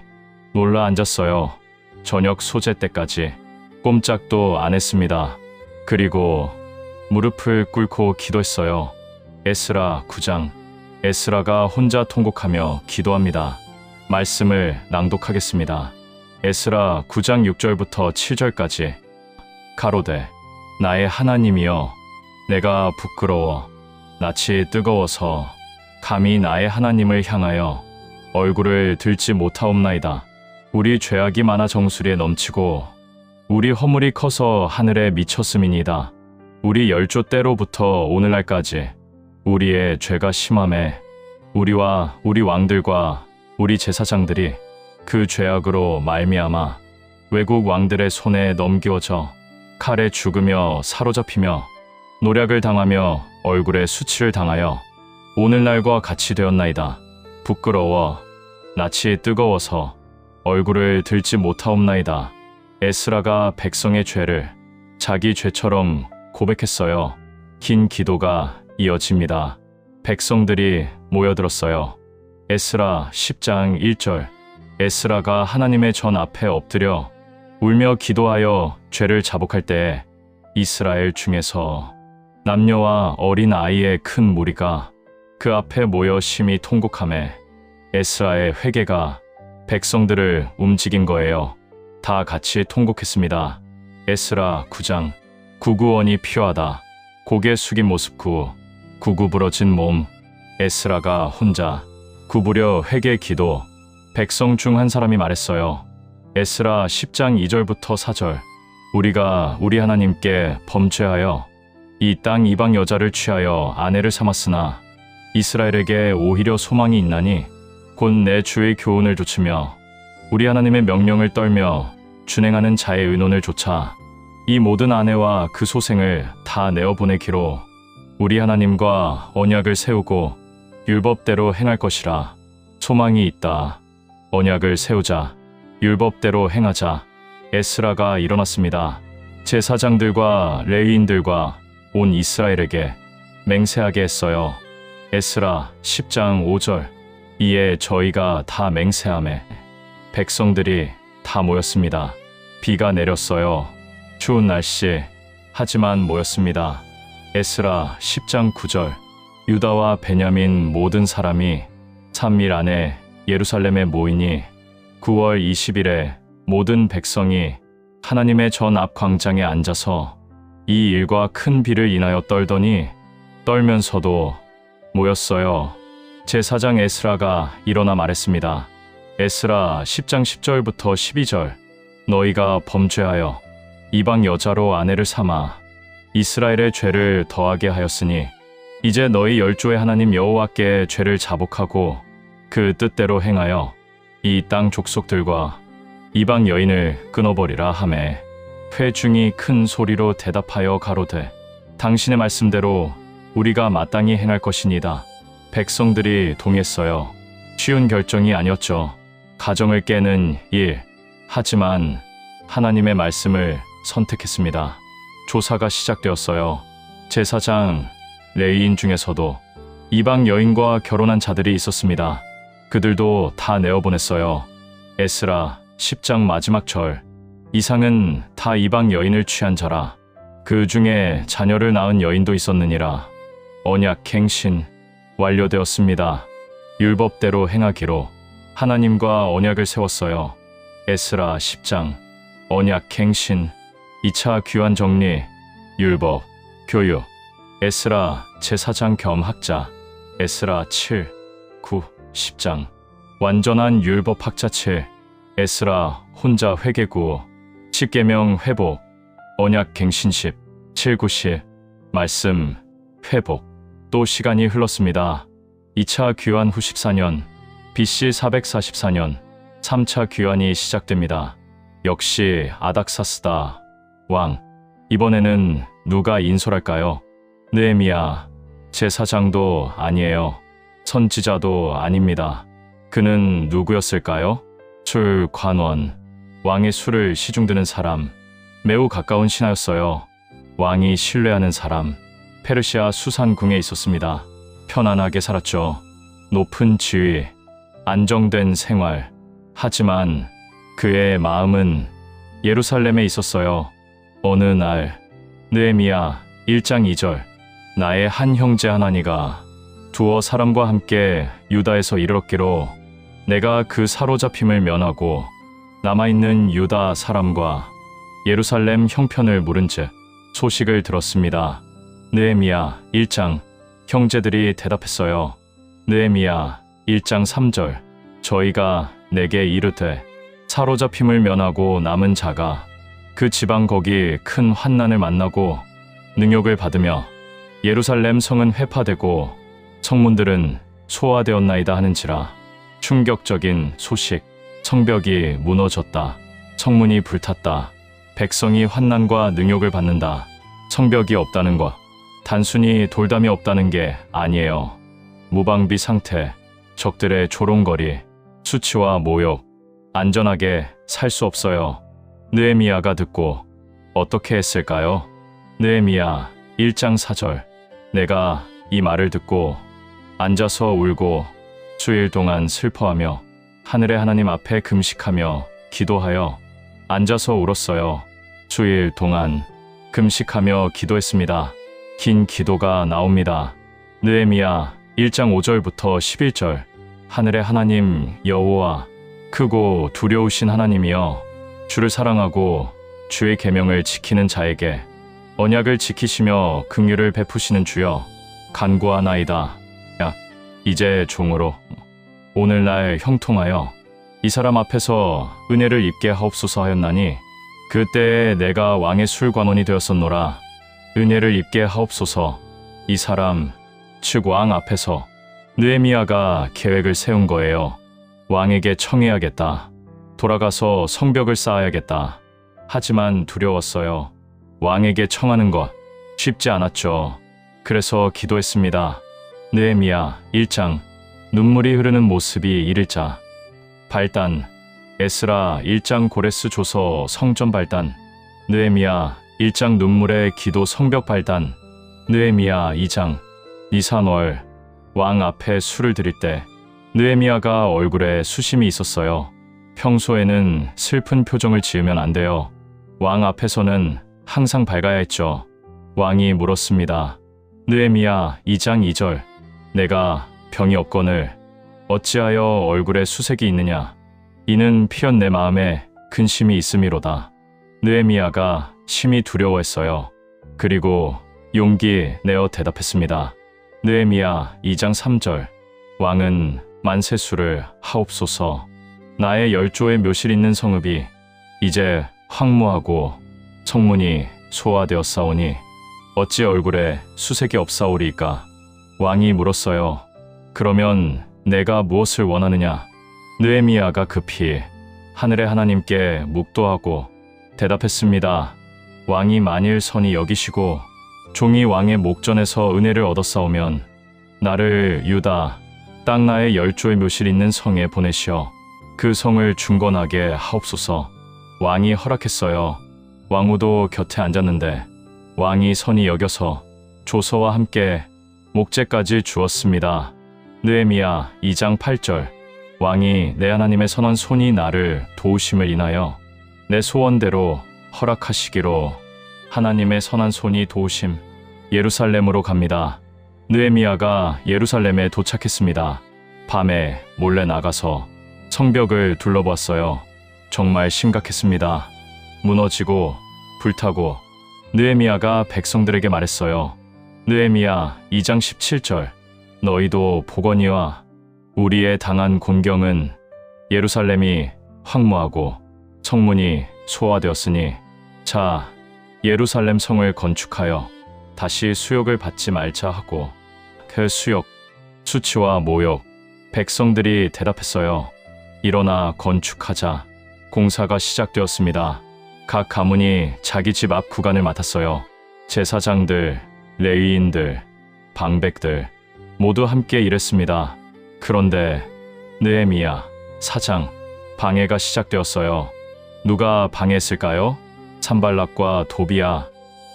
놀라 앉았어요. 저녁 소재 때까지 꼼짝도 안 했습니다. 그리고 무릎을 꿇고 기도했어요. 에스라 9장. 에스라가 혼자 통곡하며 기도합니다. 말씀을 낭독하겠습니다. 에스라 9장 6절부터 7절까지. 가로되 나의 하나님이여 내가 부끄러워 낯이 뜨거워서 감히 나의 하나님을 향하여 얼굴을 들지 못하옵나이다. 우리 죄악이 많아 정수리에 넘치고 우리 허물이 커서 하늘에 미쳤음이니이다. 우리 열조 때로부터 오늘날까지 우리의 죄가 심함에 우리와 우리 왕들과 우리 제사장들이 그 죄악으로 말미암아 외국 왕들의 손에 넘겨져 칼에 죽으며 사로잡히며 노략을 당하며 얼굴에 수치를 당하여 오늘날과 같이 되었나이다. 부끄러워 낯이 뜨거워서 얼굴을 들지 못하옵나이다. 에스라가 백성의 죄를 자기 죄처럼 고백했어요. 긴 기도가 이어집니다. 백성들이 모여들었어요. 에스라 10장 1절. 에스라가 하나님의 전 앞에 엎드려 울며 기도하여 죄를 자복할 때에 이스라엘 중에서 남녀와 어린 아이의 큰 무리가 그 앞에 모여 심히 통곡하매 에스라의 회개가 백성들을 움직인 거예요. 다 같이 통곡했습니다. 에스라 9장. 구구원이 필요하다. 고개 숙인 모습 구구부러진 몸. 에스라가 혼자 구부려 회개 기도. 백성 중 한 사람이 말했어요. 에스라 10장 2절부터 4절. 우리가 우리 하나님께 범죄하여 이 땅 이방 여자를 취하여 아내를 삼았으나 이스라엘에게 오히려 소망이 있나니 곧 내 주의 교훈을 좇으며 우리 하나님의 명령을 떨며 준행하는 자의 의논을 좇아 이 모든 아내와 그 소생을 다 내어보내기로 우리 하나님과 언약을 세우고 율법대로 행할 것이라. 소망이 있다. 언약을 세우자. 율법대로 행하자. 에스라가 일어났습니다. 제사장들과 레위인들과 온 이스라엘에게 맹세하게 했어요. 에스라 10장 5절. 이에 저희가 다 맹세하매 백성들이 다 모였습니다. 비가 내렸어요. 추운 날씨. 하지만 모였습니다. 에스라 10장 9절. 유다와 베냐민 모든 사람이 3일 안에 예루살렘에 모이니 9월 20일에 모든 백성이 하나님의 전 앞 광장에 앉아서 이 일과 큰 비를 인하여 떨면서도 모였어요. 제사장 에스라가 일어나 말했습니다. 에스라 10장 10절부터 12절. 너희가 범죄하여 이방 여자로 아내를 삼아 이스라엘의 죄를 더하게 하였으니 이제 너희 열조의 하나님 여호와께 죄를 자복하고 그 뜻대로 행하여 이 땅 족속들과 이방 여인을 끊어버리라 하매 회중이 큰 소리로 대답하여 가로되 당신의 말씀대로 우리가 마땅히 행할 것이니이다. 백성들이 동의했어요. 쉬운 결정이 아니었죠. 가정을 깨는 일. 하지만 하나님의 말씀을 선택했습니다. 조사가 시작되었어요. 제사장, 레위인 중에서도 이방 여인과 결혼한 자들이 있었습니다. 그들도 다 내어보냈어요. 에스라 10장 마지막 절. 이상은 다 이방 여인을 취한 자라. 그 중에 자녀를 낳은 여인도 있었느니라. 언약 행신 완료되었습니다. 율법대로 행하기로 하나님과 언약을 세웠어요. 에스라 10장. 언약 행신 2차 귀환 정리. 율법 교육. 에스라 제사장 겸 학자. 에스라 7, 9, 10장. 완전한 율법 학자 7. 에스라 혼자 회개구. 10계명 회복. 언약 갱신 10. 7, 9, 10. 말씀 회복. 또 시간이 흘렀습니다. 2차 귀환 후 14년. BC 444년. 3차 귀환이 시작됩니다. 역시 아닥사스다 왕. 이번에는 누가 인솔할까요? 느헤미야. 제사장도 아니에요. 선지자도 아닙니다. 그는 누구였을까요? 술 관원. 왕의 술을 시중드는 사람. 매우 가까운 신하였어요. 왕이 신뢰하는 사람. 페르시아 수산궁에 있었습니다. 편안하게 살았죠. 높은 지위, 안정된 생활. 하지만 그의 마음은 예루살렘에 있었어요. 어느 날 느헤미야 1장 2절. 나의 한 형제 하나니가 두어 사람과 함께 유다에서 이르렀기로 내가 그 사로잡힘을 면하고 남아있는 유다 사람과 예루살렘 형편을 물은즉 소식을 들었습니다. 느헤미야 1장. 형제들이 대답했어요. 느헤미야 1장 3절. 저희가 내게 이르되 사로잡힘을 면하고 남은 자가 그 지방 거기 큰 환난을 만나고 능욕을 받으며 예루살렘 성은 회파되고 성문들은 소화되었나이다 하는지라. 충격적인 소식. 성벽이 무너졌다. 성문이 불탔다. 백성이 환난과 능욕을 받는다. 성벽이 없다는 것, 단순히 돌담이 없다는 게 아니에요. 무방비 상태, 적들의 조롱거리, 수치와 모욕, 안전하게 살 수 없어요. 느헤미야가 듣고 어떻게 했을까요? 느헤미야 1장 4절. 내가 이 말을 듣고 앉아서 울고 수일 동안 슬퍼하며 하늘의 하나님 앞에 금식하며 기도하여 앉아서 울었어요. 수일 동안 금식하며 기도했습니다. 긴 기도가 나옵니다. 느헤미야 1장 5절부터 11절. 하늘의 하나님 여호와, 크고 두려우신 하나님이여, 주를 사랑하고 주의 계명을 지키는 자에게 언약을 지키시며 긍휼을 베푸시는 주여, 간구하나이다. 이제 종으로 오늘날 형통하여 이 사람 앞에서 은혜를 입게 하옵소서 하였나니 그때에 내가 왕의 술관원이 되었었노라. 은혜를 입게 하옵소서. 이 사람 즉 왕 앞에서 느헤미야가 계획을 세운 거예요. 왕에게 청해야겠다. 돌아가서 성벽을 쌓아야겠다. 하지만 두려웠어요. 왕에게 청하는 것 쉽지 않았죠. 그래서 기도했습니다. 느헤미야 1장. 눈물이 흐르는 모습이 1일자. 발단. 에스라 1장 고레스 조서 성전 발단. 느헤미야 1장 눈물의 기도 성벽 발단. 느헤미야 2장. 니산월. 왕 앞에 술을 드릴 때 느헤미야가 얼굴에 수심이 있었어요. 평소에는 슬픈 표정을 지으면 안 돼요. 왕 앞에서는 항상 밝아야 했죠. 왕이 물었습니다. 느헤미야 2장 2절. 내가 병이 없거늘 어찌하여 얼굴에 수색이 있느냐. 이는 피언 내 마음에 근심이 있음이로다. 느헤미야가 심히 두려워했어요. 그리고 용기 내어 대답했습니다. 느헤미야 2장 3절. 왕은 만세수를 하옵소서. 나의 10조의 묘실 있는 성읍이 이제 황무하고 성문이 소화되었사오니 어찌 얼굴에 수색이 없사오리이까. 왕이 물었어요. 그러면 내가 무엇을 원하느냐. 느헤미야가 급히 하늘의 하나님께 묵도하고 대답했습니다. 왕이 만일 선히 여기시고 종이 왕의 목전에서 은혜를 얻었사오면 나를 유다 땅 나의 10조의 묘실 있는 성에 보내시어 그 성을 중건하게 하옵소서. 왕이 허락했어요. 왕후도 곁에 앉았는데 왕이 선히 여겨서 조서와 함께 목재까지 주었습니다. 느헤미야 2장 8절. 왕이 내 하나님의 선한 손이 나를 도우심을 인하여 내 소원대로 허락하시기로 하나님의 선한 손이 도우심. 예루살렘으로 갑니다. 느헤미야가 예루살렘에 도착했습니다. 밤에 몰래 나가서 성벽을 둘러보았어요. 정말 심각했습니다. 무너지고 불타고. 느헤미야가 백성들에게 말했어요. 느헤미야 2장 17절. 너희도 보거니와 우리의 당한 곤경은 예루살렘이 황무하고 성문이 소화되었으니 자 예루살렘 성을 건축하여 다시 수욕을 받지 말자 하고 그 수욕, 수치와 모욕. 백성들이 대답했어요. 일어나 건축하자. 공사가 시작되었습니다. 각 가문이 자기 집 앞 구간을 맡았어요. 제사장들, 레위인들, 방백들 모두 함께 일했습니다. 그런데 느헤미야 4장. 방해가 시작되었어요. 누가 방해했을까요? 산발락과 도비야,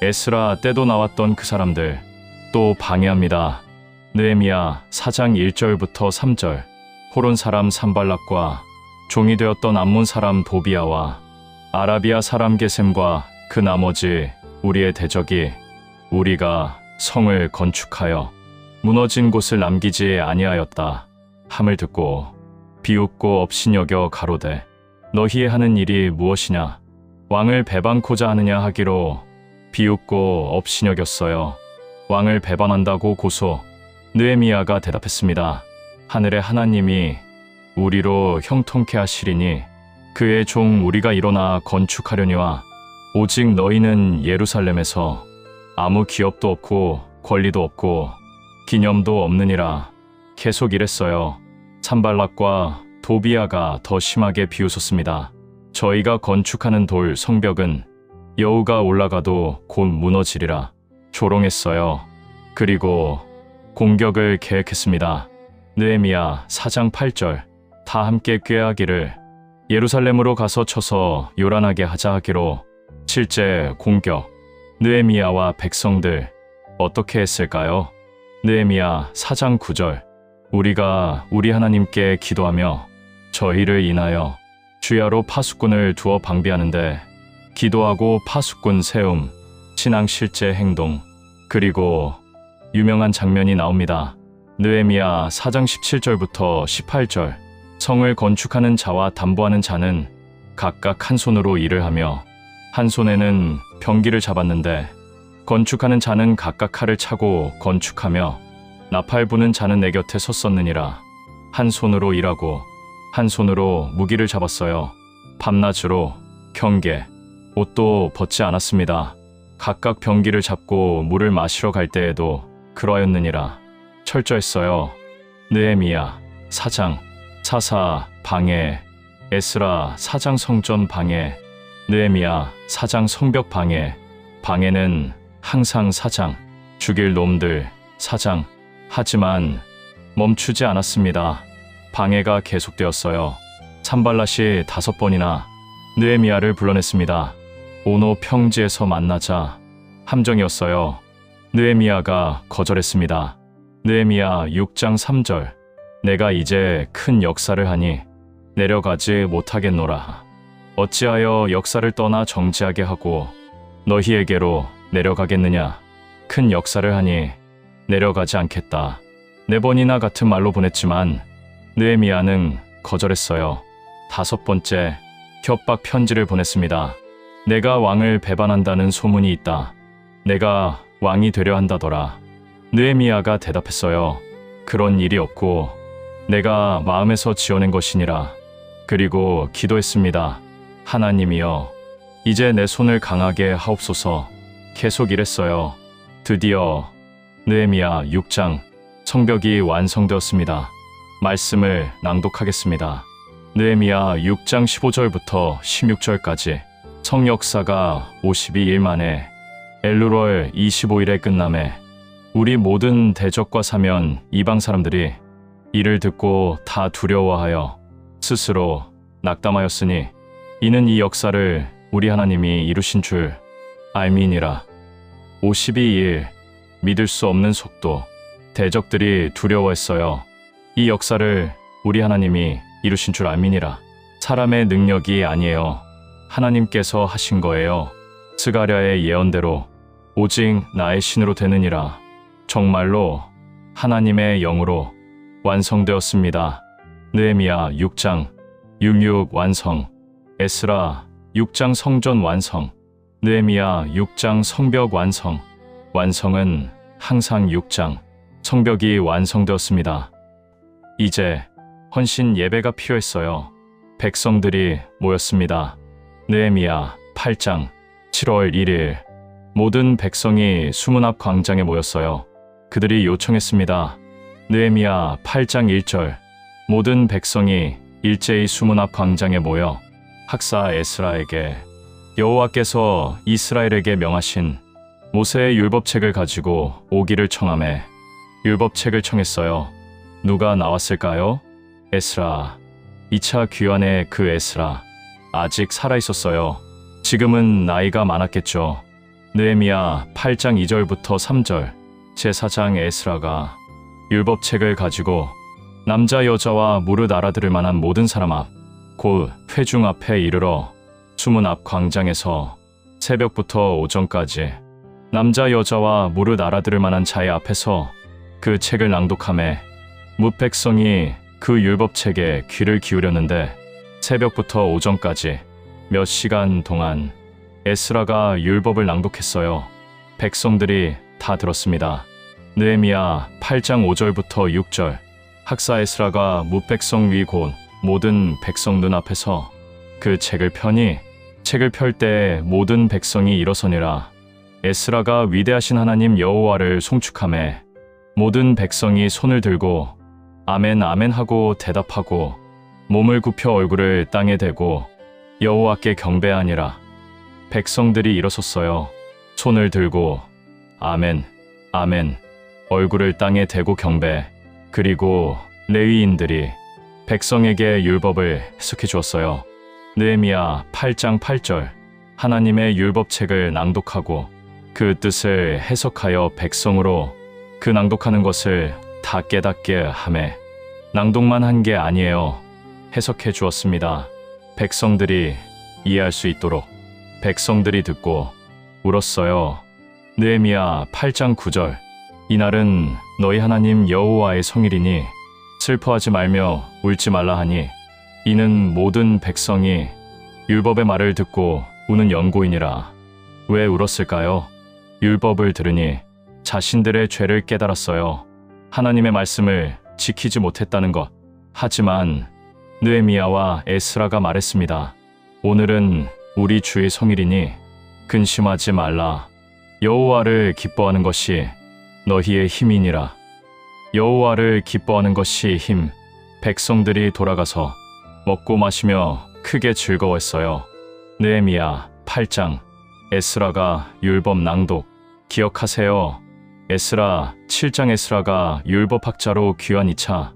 에스라 때도 나왔던 그 사람들 또 방해합니다. 느헤미야 4장 1절부터 3절. 호론 사람 산발락과 종이 되었던 암몬 사람 도비야와 아라비아 사람 게셈과 그 나머지 우리의 대적이 우리가 성을 건축하여 무너진 곳을 남기지 아니하였다 함을 듣고 비웃고 업신여겨 가로되 너희의 하는 일이 무엇이냐. 왕을 배반코자 하느냐 하기로 비웃고 업신여겼어요. 왕을 배반한다고 고소. 느헤미야가 대답했습니다. 하늘의 하나님이 우리로 형통케 하시리니 그의 종 우리가 일어나 건축하려니와 오직 너희는 예루살렘에서 아무 기업도 없고 권리도 없고 기념도 없느니라. 계속 이랬어요. 산발락과 도비야가 더 심하게 비웃었습니다. 저희가 건축하는 돌 성벽은 여우가 올라가도 곧 무너지리라. 조롱했어요. 그리고 공격을 계획했습니다. 느헤미야 4장 8절 다 함께 꾀하기를 예루살렘으로 가서 쳐서 요란하게 하자 하기로. 실제 공격. 느헤미야와 백성들 어떻게 했을까요? 느헤미야 4장 9절 우리가 우리 하나님께 기도하며 저희를 인하여 주야로 파수꾼을 두어 방비하는데 기도하고 파수꾼 세움, 신앙 실제 행동, 그리고 유명한 장면이 나옵니다. 느헤미야 4장 17절부터 18절 성을 건축하는 자와 담보하는 자는 각각 한 손으로 일을 하며 한 손에는 병기를 잡았는데 건축하는 자는 각각 칼을 차고 건축하며 나팔 부는 자는 내 곁에 섰었느니라. 한 손으로 일하고 한 손으로 무기를 잡았어요. 밤낮으로 경계, 옷도 벗지 않았습니다. 각각 병기를 잡고 물을 마시러 갈 때에도 그러하였느니라. 철저했어요. 느헤미야 4장 사사 방해, 에스라 4장 성전 방해, 느헤미야 4장 성벽 방해, 방해는 항상 4장, 죽일 놈들 4장. 하지만 멈추지 않았습니다. 방해가 계속되었어요. 산발랏이 5번이나 느헤미야를 불러냈습니다. 오노 평지에서 만나자. 함정이었어요. 느헤미야가 거절했습니다. 느헤미야 6장 3절 내가 이제 큰 역사를 하니 내려가지 못하겠노라. 어찌하여 역사를 떠나 정지하게 하고 너희에게로 내려가겠느냐. 큰 역사를 하니 내려가지 않겠다. 4번이나 같은 말로 보냈지만 느헤미야는 거절했어요. 5번째 협박 편지를 보냈습니다. 내가 왕을 배반한다는 소문이 있다. 내가 왕이 되려 한다더라. 느헤미야가 대답했어요. 그런 일이 없고 내가 마음에서 지어낸 것이니라. 그리고 기도했습니다. 하나님이여 이제 내 손을 강하게 하옵소서. 계속 이랬어요. 드디어 느헤미야 6장 성벽이 완성되었습니다. 말씀을 낭독하겠습니다. 느헤미야 6장 15절부터 16절까지 성역사가 52일 만에 엘루월 25일에 끝남에 우리 모든 대적과 사면 이방 사람들이 이를 듣고 다 두려워하여 스스로 낙담하였으니 이는 이 역사를 우리 하나님이 이루신 줄 알미니라. 52일 믿을 수 없는 속도. 대적들이 두려워했어요. 이 역사를 우리 하나님이 이루신 줄 알미니라. 사람의 능력이 아니에요. 하나님께서 하신 거예요. 스가랴의 예언대로 오직 나의 신으로 되느니라. 정말로 하나님의 영으로 완성되었습니다. 느헤미야 6장 66 완성, 에스라 6장 성전 완성, 느헤미야 6장 성벽 완성. 완성은 항상 6장, 성벽이 완성되었습니다. 이제 헌신 예배가 필요했어요. 백성들이 모였습니다. 느헤미야 8장 7월 1일 모든 백성이 수문 앞 광장에 모였어요. 그들이 요청했습니다. 느헤미야 8장 1절 모든 백성이 일제히 수문 앞 광장에 모여 학사 에스라에게 여호와께서 이스라엘에게 명하신 모세의 율법책을 가지고 오기를 청하매 율법책을 청했어요. 누가 나왔을까요? 에스라. 2차 귀환의 그 에스라. 아직 살아있었어요. 지금은 나이가 많았겠죠. 느헤미야 8장 2절부터 3절 제사장 에스라가 율법책을 가지고 남자 여자와 무릇 알아들을 만한 모든 사람 앞, 곧 회중 앞에 이르러 수문 앞 광장에서 새벽부터 오전까지 남자 여자와 무릇 알아들을 만한 자의 앞에서 그 책을 낭독하매 뭇 백성이 그 율법책에 귀를 기울였는데 새벽부터 오전까지 몇 시간 동안 에스라가 율법을 낭독했어요. 백성들이 다 들었습니다. 느헤미야 8장 5절부터 6절. 학사 에스라가 뭇백성 위 곧 모든 백성 눈앞에서 그 책을 펴니 책을 펼 때 모든 백성이 일어서니라. 에스라가 위대하신 하나님 여호와를 송축하매 모든 백성이 손을 들고 아멘 아멘 하고 대답하고 몸을 굽혀 얼굴을 땅에 대고 여호와께 경배하니라. 백성들이 일어섰어요. 손을 들고 아멘 아멘 얼굴을 땅에 대고 경배. 그리고 레위인들이 백성에게 율법을 해석해 주었어요. 느헤미야 8장 8절. 하나님의 율법책을 낭독하고 그 뜻을 해석하여 백성으로 그 낭독하는 것을 다 깨닫게 하매 낭독만 한 게 아니에요. 해석해 주었습니다. 백성들이 이해할 수 있도록. 백성들이 듣고 울었어요. 느헤미야 8장 9절. 이날은 너희 하나님 여호와의 성일이니 슬퍼하지 말며 울지 말라 하니 이는 모든 백성이 율법의 말을 듣고 우는 연고이니라. 왜 울었을까요? 율법을 들으니 자신들의 죄를 깨달았어요. 하나님의 말씀을 지키지 못했다는 것. 하지만 느헤미야와 에스라가 말했습니다. 오늘은 우리 주의 성일이니 근심하지 말라. 여호와를 기뻐하는 것이 너희의 힘이니라. 여호와를 기뻐하는 것이 힘. 백성들이 돌아가서 먹고 마시며 크게 즐거워했어요. 느헤미야 8장. 에스라가 율법 낭독. 기억하세요. 에스라 7장. 에스라가 율법학자로 귀환 2차.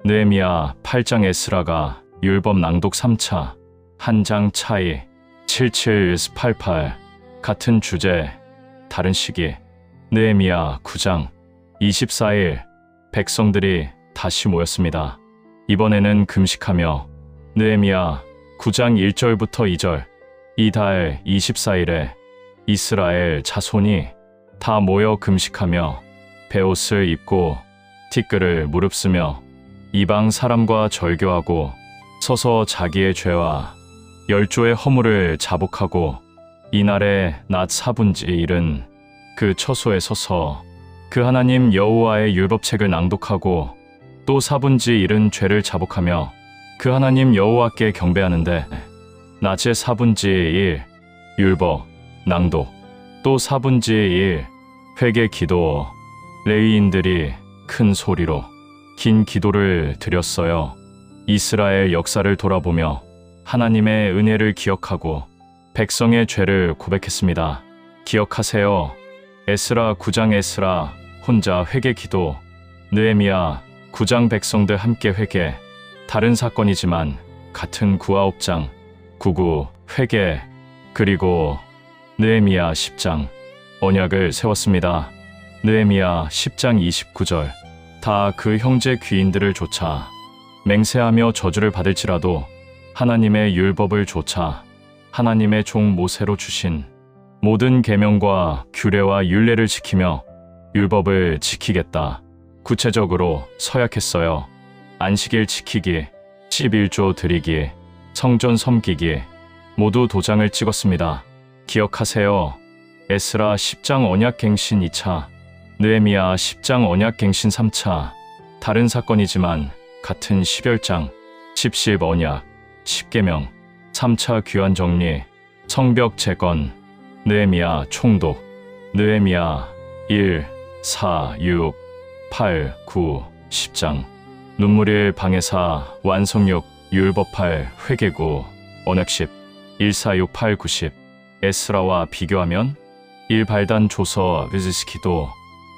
느헤미야 8장. 에스라가 율법 낭독 3차. 한 장 차이. 77-88. 같은 주제 다른 시기. 느헤미야 9장 24일. 백성들이 다시 모였습니다. 이번에는 금식하며. 느헤미야 9장 1절부터 2절. 이달 24일에 이스라엘 자손이 다 모여 금식하며 베옷을 입고 티끌을 무릅쓰며 이방 사람과 절교하고 서서 자기의 죄와 열조의 허물을 자복하고 이날의 낮 4분지 1은 그 처소에 서서 그 하나님 여호와의 율법책을 낭독하고 또 4분지 1은 죄를 자복하며 그 하나님 여호와께 경배하는데 낮에 4분지 1 율법 낭독 또 4분지 1 회개 기도. 레위인들이 큰 소리로 긴 기도를 드렸어요. 이스라엘 역사를 돌아보며 하나님의 은혜를 기억하고 백성의 죄를 고백했습니다. 기억하세요. 에스라 9장. 에스라 혼자 회개 기도. 느헤미야 9장. 백성들 함께 회개. 다른 사건이지만 같은 9-9장 9-9 회개. 그리고 느헤미야 10장. 언약을 세웠습니다. 느헤미야 10장 29절. 다 그 형제 귀인들을 조차 맹세하며 저주를 받을지라도 하나님의 율법을 조차 하나님의 종 모세로 주신 모든 계명과 규례와 율례를 지키며 율법을 지키겠다. 구체적으로 서약했어요. 안식일 지키기, 11조 드리기, 성전 섬기기 모두 도장을 찍었습니다. 기억하세요. 에스라 10장 언약갱신 2차. 느헤미야 10장 언약갱신 3차. 다른 사건이지만 같은 10열장 10 언약 10계명 3차 귀환 정리 성벽 재건. 느헤미야 총독. 느헤미야 1, 4, 6, 8, 9, 10장. 눈물일 방해사 완성육 율법할 회개구 언약 10 1468 90. 에스라와 비교하면 1 발단 조서 르즈스키도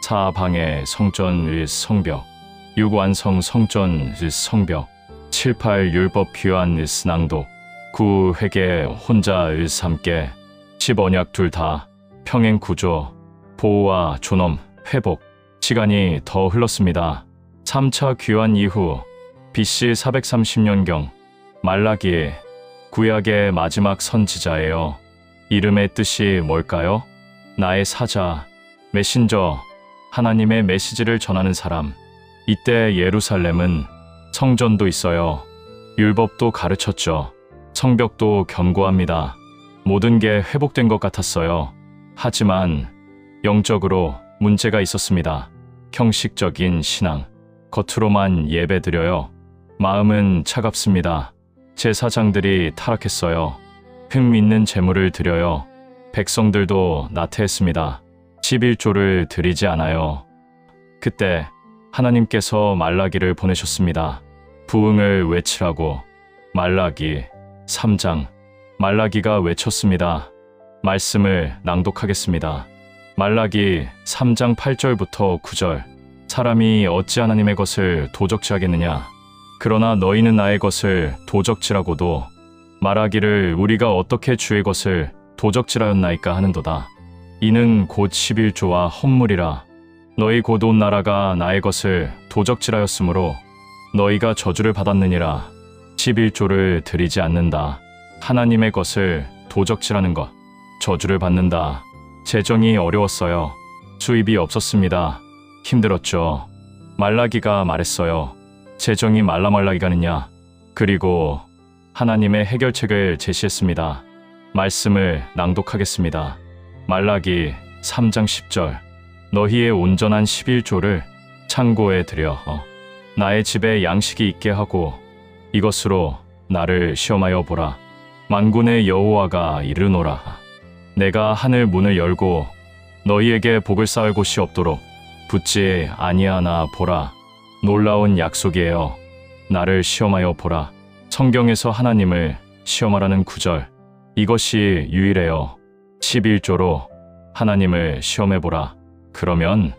4 방해 성전 르스 성벽 6 완성 성전 르스 성벽 7, 8 율법 귀환 르스 낭독 9 회개 혼자 르스 함께 10 언약 둘 다 평행 구조 보호와 존엄 회복. 시간이 더 흘렀습니다. 3차 귀환 이후 BC 430년경 말라기 구약의 마지막 선지자예요. 이름의 뜻이 뭘까요? 나의 사자, 메신저, 하나님의 메시지를 전하는 사람. 이때 예루살렘은 성전도 있어요. 율법도 가르쳤죠. 성벽도 견고합니다. 모든 게 회복된 것 같았어요. 하지만 영적으로 문제가 있었습니다. 형식적인 신앙, 겉으로만 예배드려요. 마음은 차갑습니다. 제사장들이 타락했어요. 흠 믿는 제물을 드려요. 백성들도 나태했습니다. 11조를 드리지 않아요. 그때 하나님께서 말라기를 보내셨습니다. 부흥을 외치라고. 말라기 3장. 말라기가 외쳤습니다. 말씀을 낭독하겠습니다. 말라기 3장 8절부터 9절. 사람이 어찌 하나님의 것을 도적질하겠느냐. 그러나 너희는 나의 것을 도적질하고도 말하기를 우리가 어떻게 주의 것을 도적질하였나이까 하는도다. 이는 곧 11조와 헌물이라. 너희 곧 온 나라가 나의 것을 도적질하였으므로 너희가 저주를 받았느니라. 11조를 드리지 않는다. 하나님의 것을 도적질하는 것, 저주를 받는다. 재정이 어려웠어요. 수입이 없었습니다. 힘들었죠. 말라기가 말했어요. 재정이 말라기가느냐. 그리고 하나님의 해결책을 제시했습니다. 말씀을 낭독하겠습니다. 말라기 3장 10절. 너희의 온전한 11조를 창고에 들여 나의 집에 양식이 있게 하고 이것으로 나를 시험하여 보라. 만군의 여호와가 이르노라. 내가 하늘 문을 열고 너희에게 복을 쌓을 곳이 없도록 붙지 아니하나 보라. 놀라운 약속이에요. 나를 시험하여 보라. 성경에서 하나님을 시험하라는 구절. 이것이 유일해요. 11조로 하나님을 시험해보라. 그러면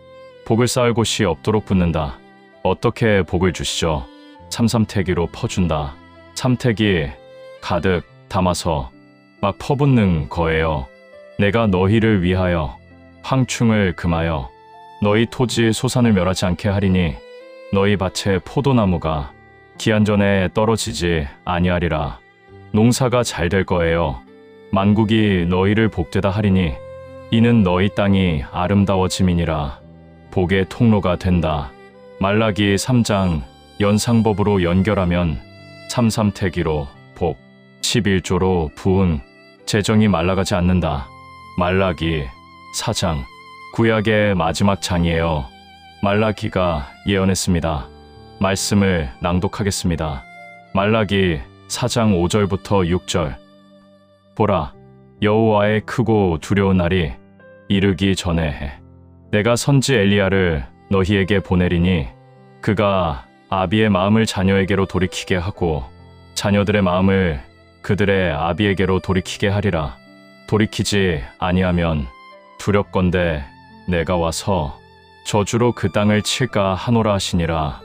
복을 쌓을 곳이 없도록 붙는다. 어떻게 복을 주시죠? 삼삼태기로 퍼준다. 삼태기 가득 담아서 막 퍼붓는 거예요. 내가 너희를 위하여 황충을 금하여 너희 토지 소산을 멸하지 않게 하리니 너희 밭에 포도나무가 기한 전에 떨어지지 아니하리라. 농사가 잘 될 거예요. 만국이 너희를 복되다 하리니 이는 너희 땅이 아름다워짐이니라. 복의 통로가 된다. 말라기 3장 연상법으로 연결하면 삼삼태기로 복, 11조로 부흥, 재정이 말라가지 않는다. 말라기 4장 구약의 마지막 장이에요. 말라기가 예언했습니다. 말씀을 낭독하겠습니다. 말라기 4장 5절부터 6절. 보라, 여호와의 크고 두려운 날이 이르기 전에 내가 선지 엘리야를 너희에게 보내리니 그가 아비의 마음을 자녀에게로 돌이키게 하고 자녀들의 마음을 그들의 아비에게로 돌이키게 하리라. 돌이키지 아니하면 두렵건대 내가 와서 저주로 그 땅을 칠까 하노라 하시니라.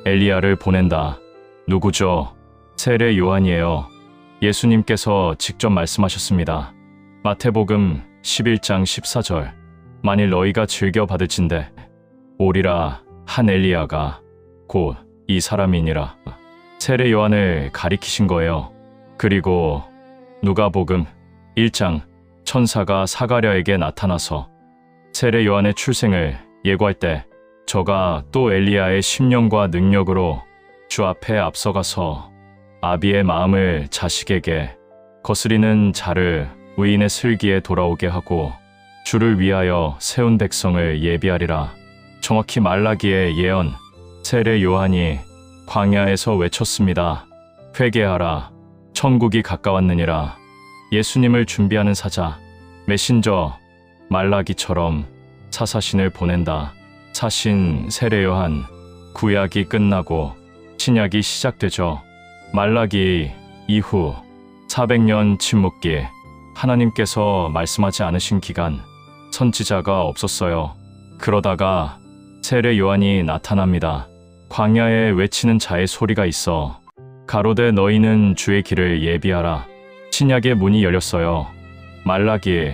엘리야를 보낸다. 누구죠? 세례 요한이에요. 예수님께서 직접 말씀하셨습니다. 마태복음 11장 14절. 만일 너희가 즐겨 받을진대 오리라 한 엘리야가 곧 이 사람이니라. 세례 요한을 가리키신 거예요. 그리고 누가복음 1장 천사가 사가랴에게 나타나서 세례 요한의 출생을 예고할 때 저가 또 엘리야의 심령과 능력으로 주 앞에 앞서가서 아비의 마음을 자식에게 거스리는 자를 의인의 슬기에 돌아오게 하고 주를 위하여 세운 백성을 예비하리라. 정확히 말라기의 예언. 세례 요한이 광야에서 외쳤습니다. 회개하라. 천국이 가까웠느니라. 예수님을 준비하는 사자, 메신저 말라기처럼 사사신을 보낸다. 사신 세례 요한. 구약이 끝나고 신약이 시작되죠. 말라기 이후 400년 침묵기. 하나님께서 말씀하지 않으신 기간 선지자가 없었어요. 그러다가 세례 요한이 나타납니다. 광야에 외치는 자의 소리가 있어. 가로되 너희는 주의 길을 예비하라. 신약의 문이 열렸어요. 말라기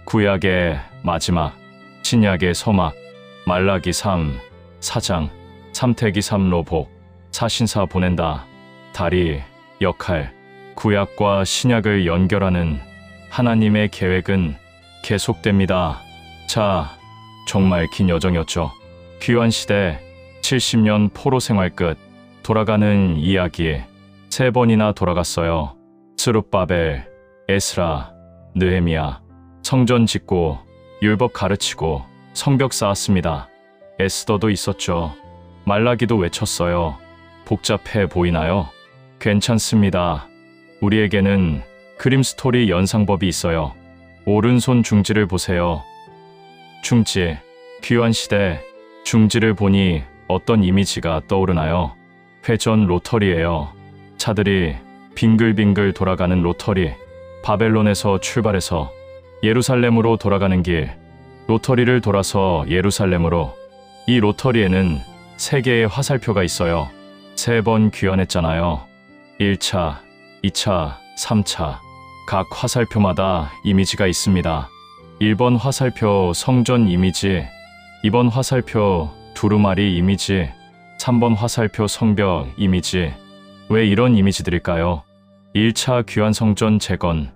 구약의 마지막, 신약의 서막. 말라기 3, 4장 삼태기 3로 복, 사신사 보낸다. 다리, 역할, 구약과 신약을 연결하는 하나님의 계획은 계속됩니다. 자, 정말 긴 여정이었죠. 귀환 시대 70년 포로 생활 끝. 돌아가는 이야기 3번이나 돌아갔어요. 스룹바벨, 에스라, 느헤미야. 성전 짓고 율법 가르치고 성벽 쌓았습니다. 에스더도 있었죠. 말라기도 외쳤어요. 복잡해 보이나요? 괜찮습니다. 우리에게는 그림 스토리 연상법이 있어요. 오른손 중지를 보세요. 중지, 귀환 시대. 중지를 보니 어떤 이미지가 떠오르나요? 회전 로터리예요. 차들이 빙글빙글 돌아가는 로터리. 바벨론에서 출발해서 예루살렘으로 돌아가는 길. 로터리를 돌아서 예루살렘으로. 이 로터리에는 3개의 화살표가 있어요. 3번 귀환했잖아요. 1차, 2차, 3차. 각 화살표마다 이미지가 있습니다. 1번 화살표 성전 이미지, 2번 화살표 두루마리 이미지, 3번 화살표 성벽 이미지. 왜 이런 이미지들일까요? 1차 귀환 성전 재건,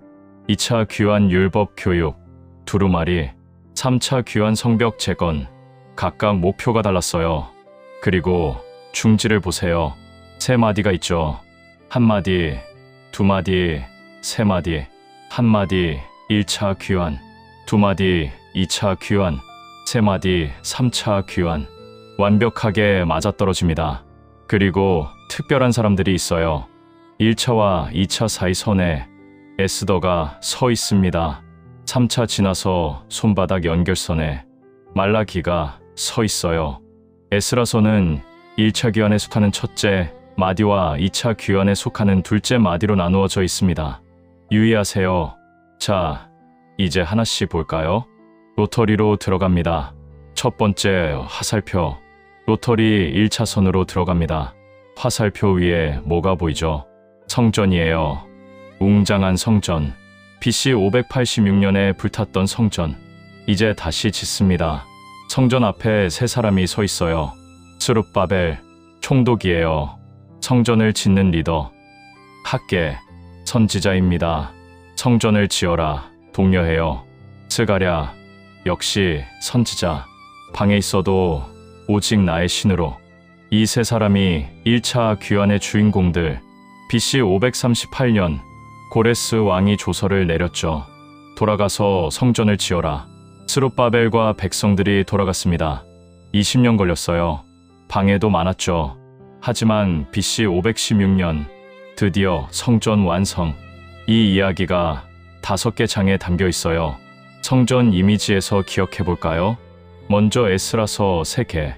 2차 귀환 율법 교육, 두루마리, 3차 귀환 성벽 재건. 각각 목표가 달랐어요. 그리고 중지를 보세요. 3마디가 있죠. 1마디, 2마디, 3마디. 1마디 1차 귀환, 2마디 2차 귀환, 3마디 3차 귀환. 완벽하게 맞아떨어집니다. 그리고 특별한 사람들이 있어요. 1차와 2차 사이 선에 에스더가 서 있습니다. 3차 지나서 손바닥 연결선에 말라기가 서 있어요. 에스라서는 1차 귀환에 속하는 첫째 마디와 2차 귀환에 속하는 둘째 마디로 나누어져 있습니다. 유의하세요. 자, 이제 하나씩 볼까요? 로터리로 들어갑니다. 첫 번째 화살표. 로터리 1차선으로 들어갑니다. 화살표 위에 뭐가 보이죠? 성전이에요. 웅장한 성전. BC 586년에 불탔던 성전. 이제 다시 짓습니다. 성전 앞에 3사람이 서 있어요. 스룹바벨, 총독이에요. 성전을 짓는 리더. 학계, 선지자입니다. 성전을 지어라, 독려해요. 스가랴, 역시 선지자. 방에 있어도 오직 나의 신으로. 이 3사람이 1차 귀환의 주인공들. BC 538년 고레스 왕이 조서를 내렸죠. 돌아가서 성전을 지어라. 스룹바벨과 백성들이 돌아갔습니다. 20년 걸렸어요. 방해도 많았죠. 하지만 BC 516년 드디어 성전 완성. 이 이야기가 5개 장에 담겨 있어요. 성전 이미지에서 기억해 볼까요? 먼저 에스라서 3개.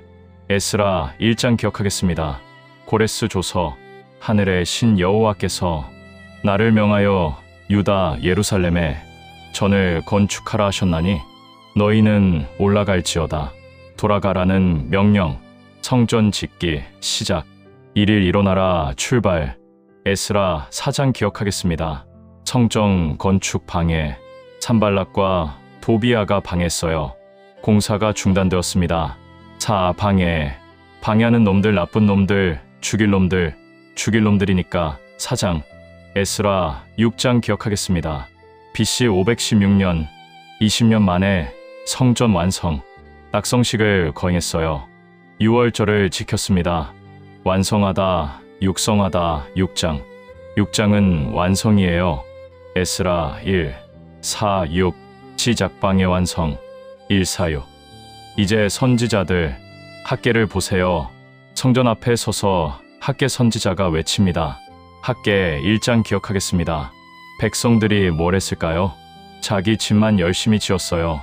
에스라 1장 기억하겠습니다. 고레스 조서. 하늘의 신 여호와께서 나를 명하여 유다 예루살렘에 전을 건축하라 하셨나니 너희는 올라갈지어다. 돌아가라는 명령. 성전 짓기 시작. 1일 일어나라 출발. 에스라 4장 기억하겠습니다. 성전 건축 방해. 산발락과 도비아가 방해했어요. 공사가 중단되었습니다. 방해. 방해하는 놈들, 나쁜 놈들, 죽일 놈들이니까 4장. 에스라 6장 기억하겠습니다. BC 516년 20년 만에 성전 완성. 낙성식을 거행했어요. 6월절을 지켰습니다. 완성하다, 육성하다 6장. 6장은 완성이에요. 에스라 1, 4, 6 시작방의 완성. 1, 4, 6. 이제 선지자들 학계를 보세요. 성전 앞에 서서 학계 선지자가 외칩니다. 학계 1장 기억하겠습니다. 백성들이 뭘 했을까요? 자기 집만 열심히 지었어요.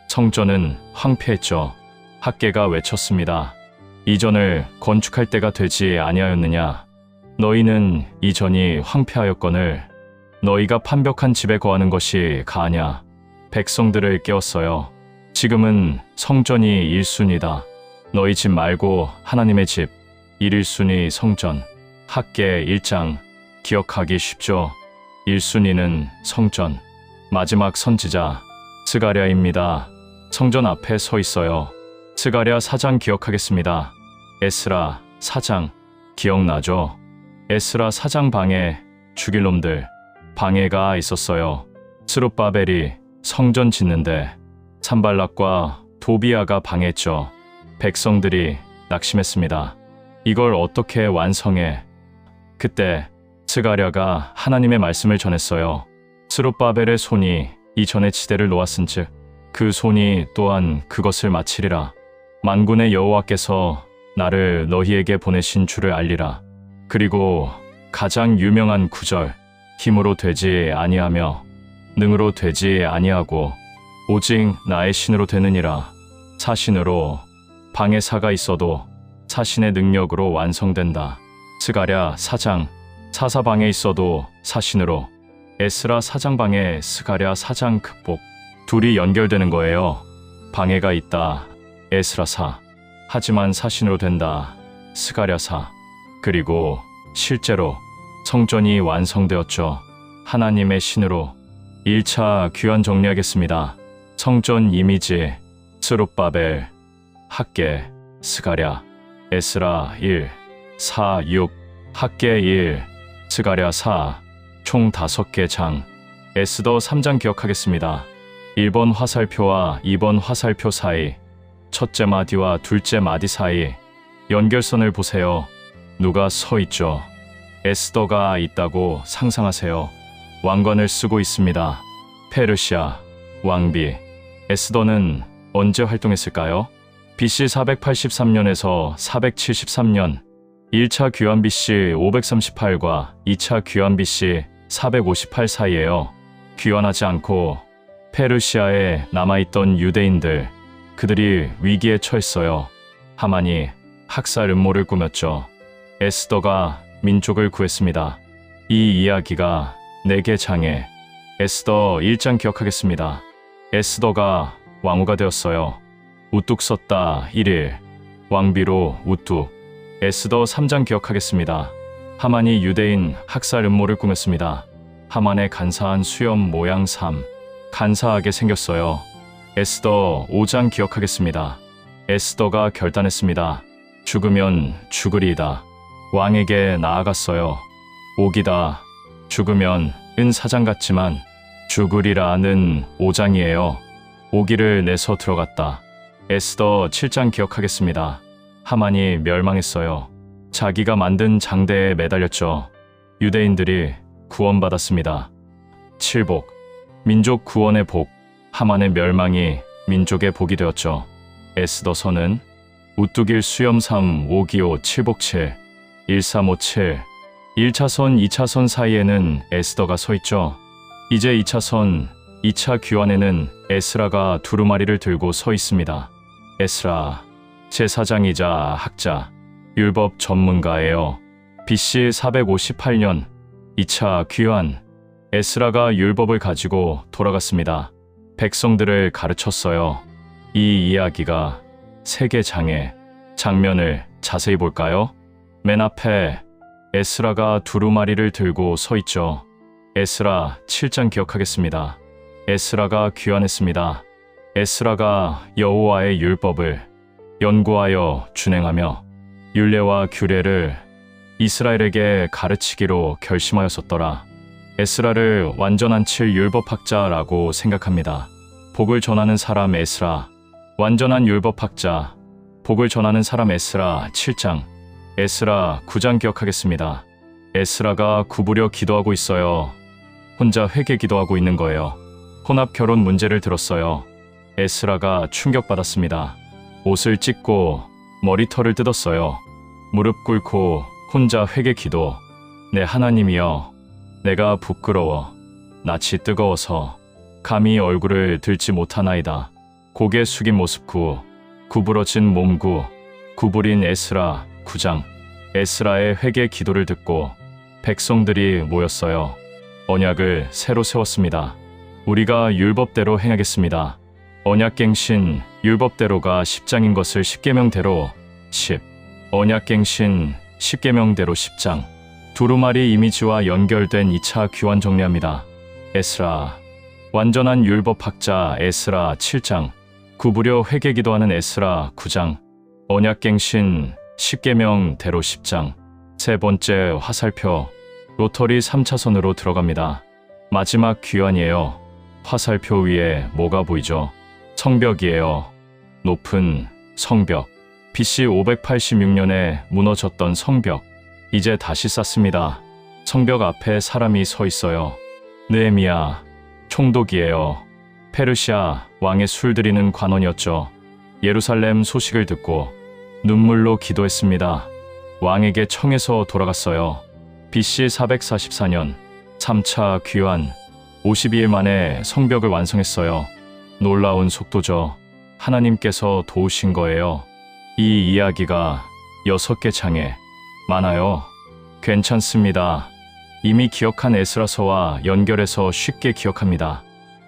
성전은 황폐했죠. 학계가 외쳤습니다. 이전을 건축할 때가 되지 아니하였느냐? 너희는 이전이 황폐하였거늘 너희가 판벽한 집에 거하는 것이 가하냐? 백성들을 깨웠어요. 지금은 성전이 1순위다. 너희 집 말고 하나님의 집. 1순위 성전. 학계 1장 기억하기 쉽죠? 1순위는 성전. 마지막 선지자 스가랴입니다. 성전 앞에 서 있어요. 스가랴 4장 기억하겠습니다. 에스라 4장 기억나죠? 에스라 4장 방해, 죽일 놈들 방해가 있었어요. 스룹바벨이 성전 짓는데 산발락과 도비아가 방해했죠. 백성들이 낙심했습니다. 이걸 어떻게 완성해? 그때 스가랴가 하나님의 말씀을 전했어요. 스룹바벨의 손이 이전에 지대를 놓았은즉 그 손이 또한 그것을 마치리라. 만군의 여호와께서 나를 너희에게 보내신 줄을 알리라. 그리고 가장 유명한 구절, 힘으로 되지 아니하며 능으로 되지 아니하고 오직 나의 신으로 되느니라. 사신으로 방에 사가 있어도 사신의 능력으로 완성된다. 스가랴 4장, 사사방에 있어도 사신으로, 에스라 4장 방에 스가랴 4장 극복. 둘이 연결되는 거예요. 방해가 있다. 에스라 4. 하지만 사신으로 된다. 스가랴 4. 그리고 실제로 성전이 완성되었죠. 하나님의 신으로. 1차 귀환 정리하겠습니다. 성전 이미지, 스룹바벨, 학계, 스가랴, 에스라 1, 4, 6, 학계 1, 스가랴 4, 총 5개 장. 에스더 3장 기억하겠습니다. 1번 화살표와 2번 화살표 사이, 첫째 마디와 둘째 마디 사이 연결선을 보세요. 누가 서 있죠? 에스더가 있다고 상상하세요. 왕관을 쓰고 있습니다. 페르시아, 왕비. 에스더는 언제 활동했을까요? BC 483년에서 473년, 1차 귀환 BC 538과 2차 귀환 BC 458 사이에요. 귀환하지 않고 페르시아에 남아있던 유대인들, 그들이 위기에 처했어요. 하만이 학살 음모를 꾸몄죠. 에스더가 민족을 구했습니다. 이 이야기가 4개 장에, 에스더 1장 기억하겠습니다. 에스더가 왕후가 되었어요. 우뚝 섰다 1일, 왕비로 우뚝. 에스더 3장 기억하겠습니다. 하만이 유대인 학살 음모를 꾸몄습니다. 하만의 간사한 수염 모양 3, 간사하게 생겼어요. 에스더 5장 기억하겠습니다. 에스더가 결단했습니다. 죽으면 죽으리이다. 왕에게 나아갔어요. 옥이다. 죽으면 은 4장 같지만 죽으리라는 5장이에요. 오기를 내서 들어갔다. 에스더 7장 기억하겠습니다. 하만이 멸망했어요. 자기가 만든 장대에 매달렸죠. 유대인들이 구원받았습니다. 칠복, 민족 구원의 복. 하만의 멸망이 민족의 복이 되었죠. 에스더서는 우뚝일 수염 3, 5기호 7복 7, 1357. 1차선, 2차선 사이에는 에스더가 서 있죠. 이제 2차선, 2차 귀환에는 에스라가 두루마리를 들고 서 있습니다. 에스라, 제사장이자 학자, 율법 전문가예요. BC 458년 2차 귀환, 에스라가 율법을 가지고 돌아갔습니다. 백성들을 가르쳤어요. 이 이야기가 3개 장의 장면을 자세히 볼까요? 맨 앞에 에스라가 두루마리를 들고 서 있죠. 에스라 7장 기억하겠습니다. 에스라가 귀환했습니다. 에스라가 여호와의 율법을 연구하여 준행하며 율례와 규례를 이스라엘에게 가르치기로 결심하였었더라. 에스라를 완전한 7 율법학자라고 생각합니다. 복을 전하는 사람 에스라, 완전한 율법학자, 복을 전하는 사람 에스라 7장, 에스라 9장 기억하겠습니다. 에스라가 구부려 기도하고 있어요. 혼자 회개 기도하고 있는 거예요. 혼합 결혼 문제를 들었어요. 에스라가 충격받았습니다. 옷을 찢고 머리털을 뜯었어요. 무릎 꿇고 혼자 회개 기도. 내 하나님이여, 내가 부끄러워, 낯이 뜨거워서 감히 얼굴을 들지 못하나이다. 고개 숙인 모습 9, 구부러진 몸 9, 구부린 에스라 9장. 에스라의 회개 기도를 듣고 백성들이 모였어요. 언약을 새로 세웠습니다. 우리가 율법대로 행하겠습니다. 언약갱신 율법대로가 10장인 것을 10계명대로 10. 언약갱신 10계명대로 10장. 두루마리 이미지와 연결된 2차 귀환 정리합니다. 에스라, 완전한 율법학자 에스라 7장. 구부려 회개 기도하는 에스라 9장. 언약갱신 10계명대로 10장. 세 번째 화살표, 로터리 3차선으로 들어갑니다. 마지막 귀환이에요. 화살표 위에 뭐가 보이죠? 성벽이에요. 높은 성벽. BC 586년에 무너졌던 성벽. 이제 다시 쌓습니다. 성벽 앞에 사람이 서 있어요. 느헤미야, 총독이에요. 페르시아 왕의 술 드리는 관원이었죠. 예루살렘 소식을 듣고 눈물로 기도했습니다. 왕에게 청해서 돌아갔어요. BC 444년 3차 귀환 52일 만에 성벽을 완성했어요. 놀라운 속도죠. 하나님께서 도우신 거예요. 이 이야기가 6개 장에 많아요. 괜찮습니다. 이미 기억한 에스라서와 연결해서 쉽게 기억합니다.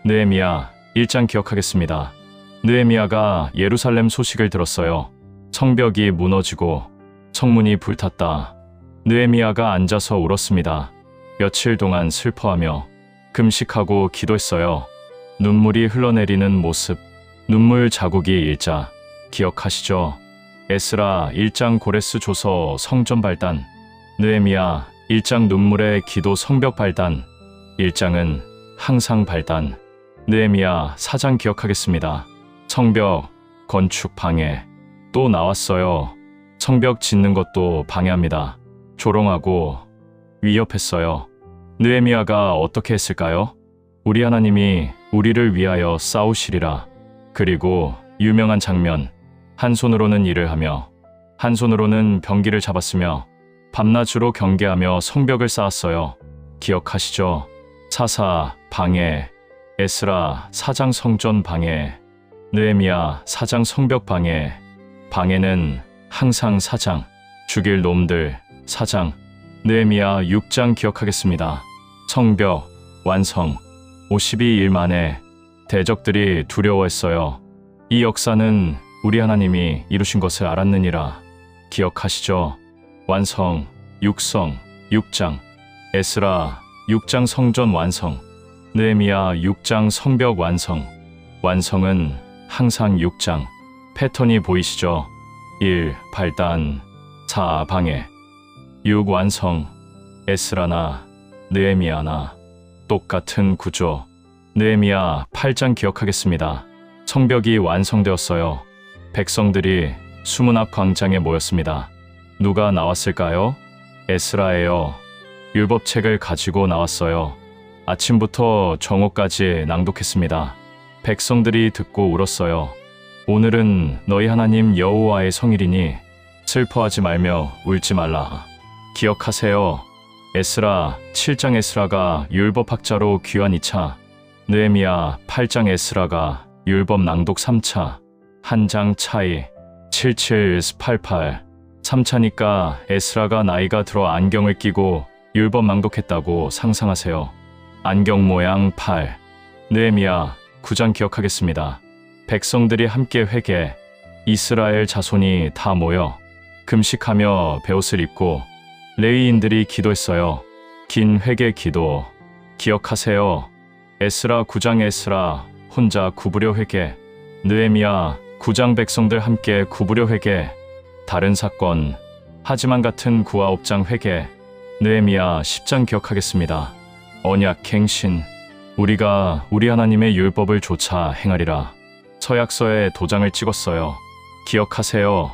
느헤미야 1장 기억하겠습니다. 느헤미야가 예루살렘 소식을 들었어요. 성벽이 무너지고 성문이 불탔다. 느헤미야가 앉아서 울었습니다. 며칠 동안 슬퍼하며 금식하고 기도했어요. 눈물이 흘러내리는 모습, 눈물 자국이 일자 기억하시죠? 에스라 1장 고레스 조서 성전 발단, 느헤미야 1장 눈물의 기도 성벽 발단, 1장은 항상 발단, 느헤미야 4장 기억하겠습니다. 성벽, 건축 방해, 또 나왔어요. 성벽 짓는 것도 방해합니다. 조롱하고 위협했어요. 느헤미야가 어떻게 했을까요? 우리 하나님이 우리를 위하여 싸우시리라. 그리고 유명한 장면, 한 손으로는 일을 하며 한 손으로는 병기를 잡았으며 밤낮으로 경계하며 성벽을 쌓았어요. 기억하시죠? 사사 방해, 에스라 4장 성전 방해, 느헤미야 4장 성벽 방해, 방해는 항상 4장, 죽일 놈들 4장, 느헤미야 6장 기억하겠습니다. 성벽 완성 52일 만에 대적들이 두려워했어요. 이 역사는 우리 하나님이 이루신 것을 알았느니라. 기억하시죠? 완성, 육성, 6장, 에스라 6장 성전 완성, 느헤미야 6장 성벽 완성, 완성은 항상 6장, 패턴이 보이시죠? 1. 발단, 4. 방해, 6. 완성, 에스라나 느헤미야나 똑같은 구조. 느헤미야 8장 기억하겠습니다. 성벽이 완성되었어요. 백성들이 수문 앞 광장에 모였습니다. 누가 나왔을까요? 에스라예요. 율법책을 가지고 나왔어요. 아침부터 정오까지 낭독했습니다. 백성들이 듣고 울었어요. 오늘은 너희 하나님 여호와의 성일이니 슬퍼하지 말며 울지 말라. 기억하세요. 에스라 7장 에스라가 율법학자로 귀환 2차, 느헤미야 8장 에스라가 율법 낭독 3차, 한 장 차이, 7788, 3차니까 에스라가 나이가 들어 안경을 끼고 율법 낭독했다고 상상하세요. 안경 모양 8, 느헤미야 9장 기억하겠습니다. 백성들이 함께 회개, 이스라엘 자손이 다 모여 금식하며 베옷을 입고 레위인들이 기도했어요. 긴 회개 기도 기억하세요. 에스라 9장 에스라 혼자 구부려 회개, 느헤미야 9장 백성들 함께 구부려 회개, 다른 사건 하지만 같은 9~9장 회개, 느헤미야 10장 기억하겠습니다. 언약 갱신, 우리가 우리 하나님의 율법을 조차 행하리라. 서약서에 도장을 찍었어요. 기억하세요.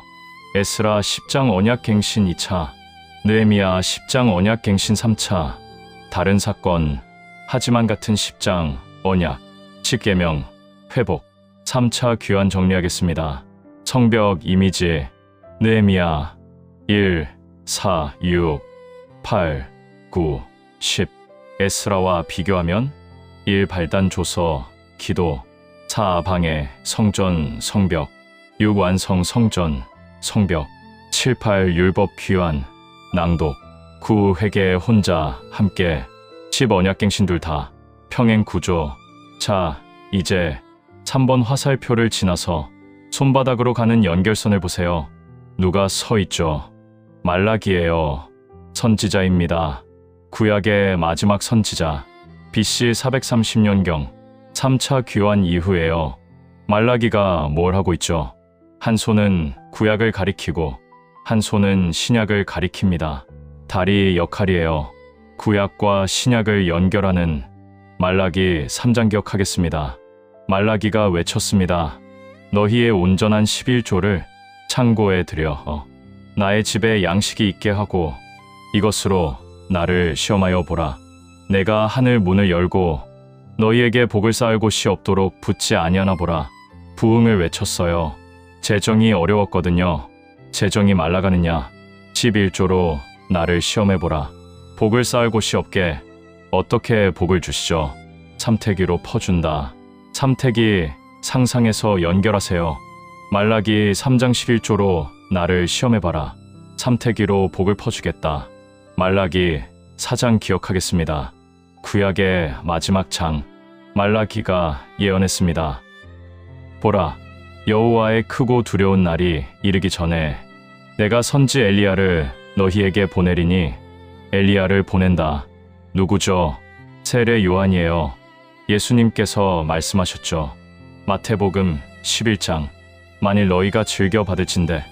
에스라 10장 언약 갱신 2차, 느헤미야 10장 언약 갱신 3차, 다른 사건 하지만 같은 10장 언약, 10계명, 회복, 3차 귀환 정리하겠습니다. 성벽 이미지, 느헤미야 1, 4, 6, 8, 9, 10. 에스라와 비교하면 1. 발단 조서, 기도, 4. 방해, 성전, 성벽, 6. 완성 성전, 성벽, 7, 8. 율법 귀환, 낭독, 9. 회개 혼자, 함께, 10. 언약갱신 둘 다, 평행 구조. 자, 이제 3번 화살표를 지나서 손바닥으로 가는 연결선을 보세요. 누가 서 있죠? 말라기예요. 선지자입니다. 구약의 마지막 선지자. BC 430년경 3차 귀환 이후에요. 말라기가 뭘 하고 있죠? 한 손은 구약을 가리키고 한 손은 신약을 가리킵니다. 다리 역할이에요. 구약과 신약을 연결하는 말라기 3장 기억하겠습니다. 말라기가 외쳤습니다. 너희의 온전한 11조를 창고에 들여 나의 집에 양식이 있게 하고 이것으로 나를 시험하여 보라. 내가 하늘 문을 열고 너희에게 복을 쌓을 곳이 없도록 붙지 아니하나 보라. 부흥을 외쳤어요. 재정이 어려웠거든요. 재정이 말라가느냐. 11조로 나를 시험해보라. 복을 쌓을 곳이 없게 어떻게 복을 주시죠? 참태기로 퍼준다. 참태기 상상해서 연결하세요. 말라기 3장 11조로 나를 시험해봐라. 참태기로 복을 퍼주겠다. 말라기 4장 기억하겠습니다. 구약의 마지막 장 말라기가 예언했습니다. 보라, 여호와의 크고 두려운 날이 이르기 전에 내가 선지 엘리야를 너희에게 보내리니 엘리야를 보낸다. 누구죠? 세례 요한이에요. 예수님께서 말씀하셨죠. 마태복음 11장 만일 너희가 즐겨 받을진대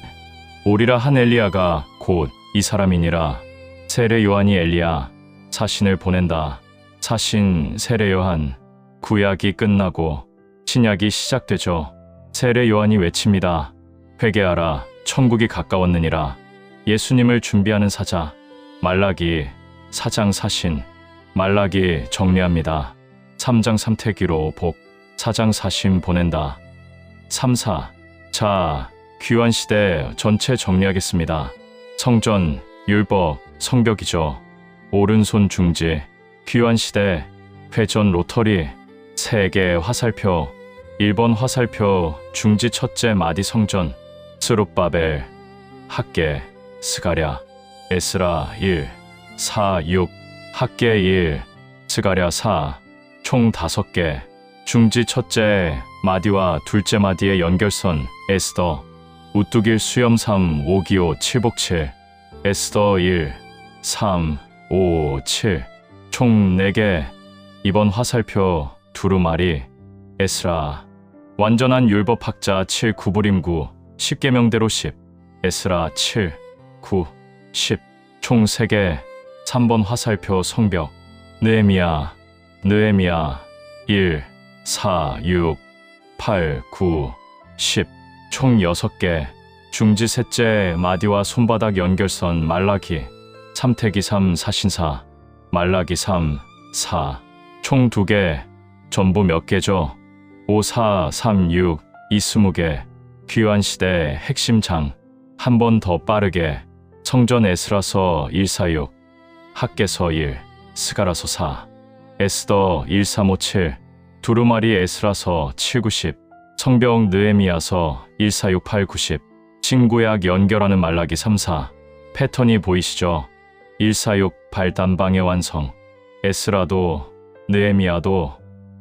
오리라 한 엘리야가 곧 이 사람이니라. 세례 요한이 엘리야 사신을 보낸다. 사신 세례 요한. 구약이 끝나고 신약이 시작되죠. 세례 요한이 외칩니다. 회개하라 천국이 가까웠느니라. 예수님을 준비하는 사자. 말라기 4장 사신. 말라기 정리합니다. 3장 삼태기로 복. 4장 사신 보낸다. 3, 4. 자, 귀환시대 전체 정리하겠습니다. 성전, 율법, 성벽이죠. 오른손 중지. 귀환시대, 회전 로터리, 세계 화살표. 1번 화살표 중지 첫째 마디 성전. 스룹바벨, 학계, 스가랴, 에스라 1, 4, 6, 학계 1, 스가랴 4, 총 5개. 중지 첫째 마디와 둘째 마디의 연결선 에스더. 우뚝일 수염 3, 5기호 7복7. 에스더 1, 3, 5, 7. 총 4개. 이번 화살표 두루마리 에스라. 완전한 율법학자 7, 9부림9. 10계명대로 10. 에스라 7, 9, 10. 총 3개. 3번 화살표 성벽 느헤미야. 느헤미야 1, 4, 6, 8, 9, 10. 총 6개. 중지 셋째 마디와 손바닥 연결선 말라기. 참태기 3, 사신사. 말라기 3, 4. 총 2개. 전부 몇 개죠? 5, 4, 3, 6, 20개. 귀환시대 핵심장. 한 번 더 빠르게. 성전 에스라서 1, 4, 6. 학계서 1, 스가라서 4. 에스더 1, 3, 5, 7. 두루마리 에스라서 7, 9, 10. 성벽 느헤미야서 1, 4, 6, 8, 9, 10. 신구약 연결하는 말라기 3, 4. 패턴이 보이시죠? 1, 4, 6 발단방의 완성. 에스라도 느헤미야도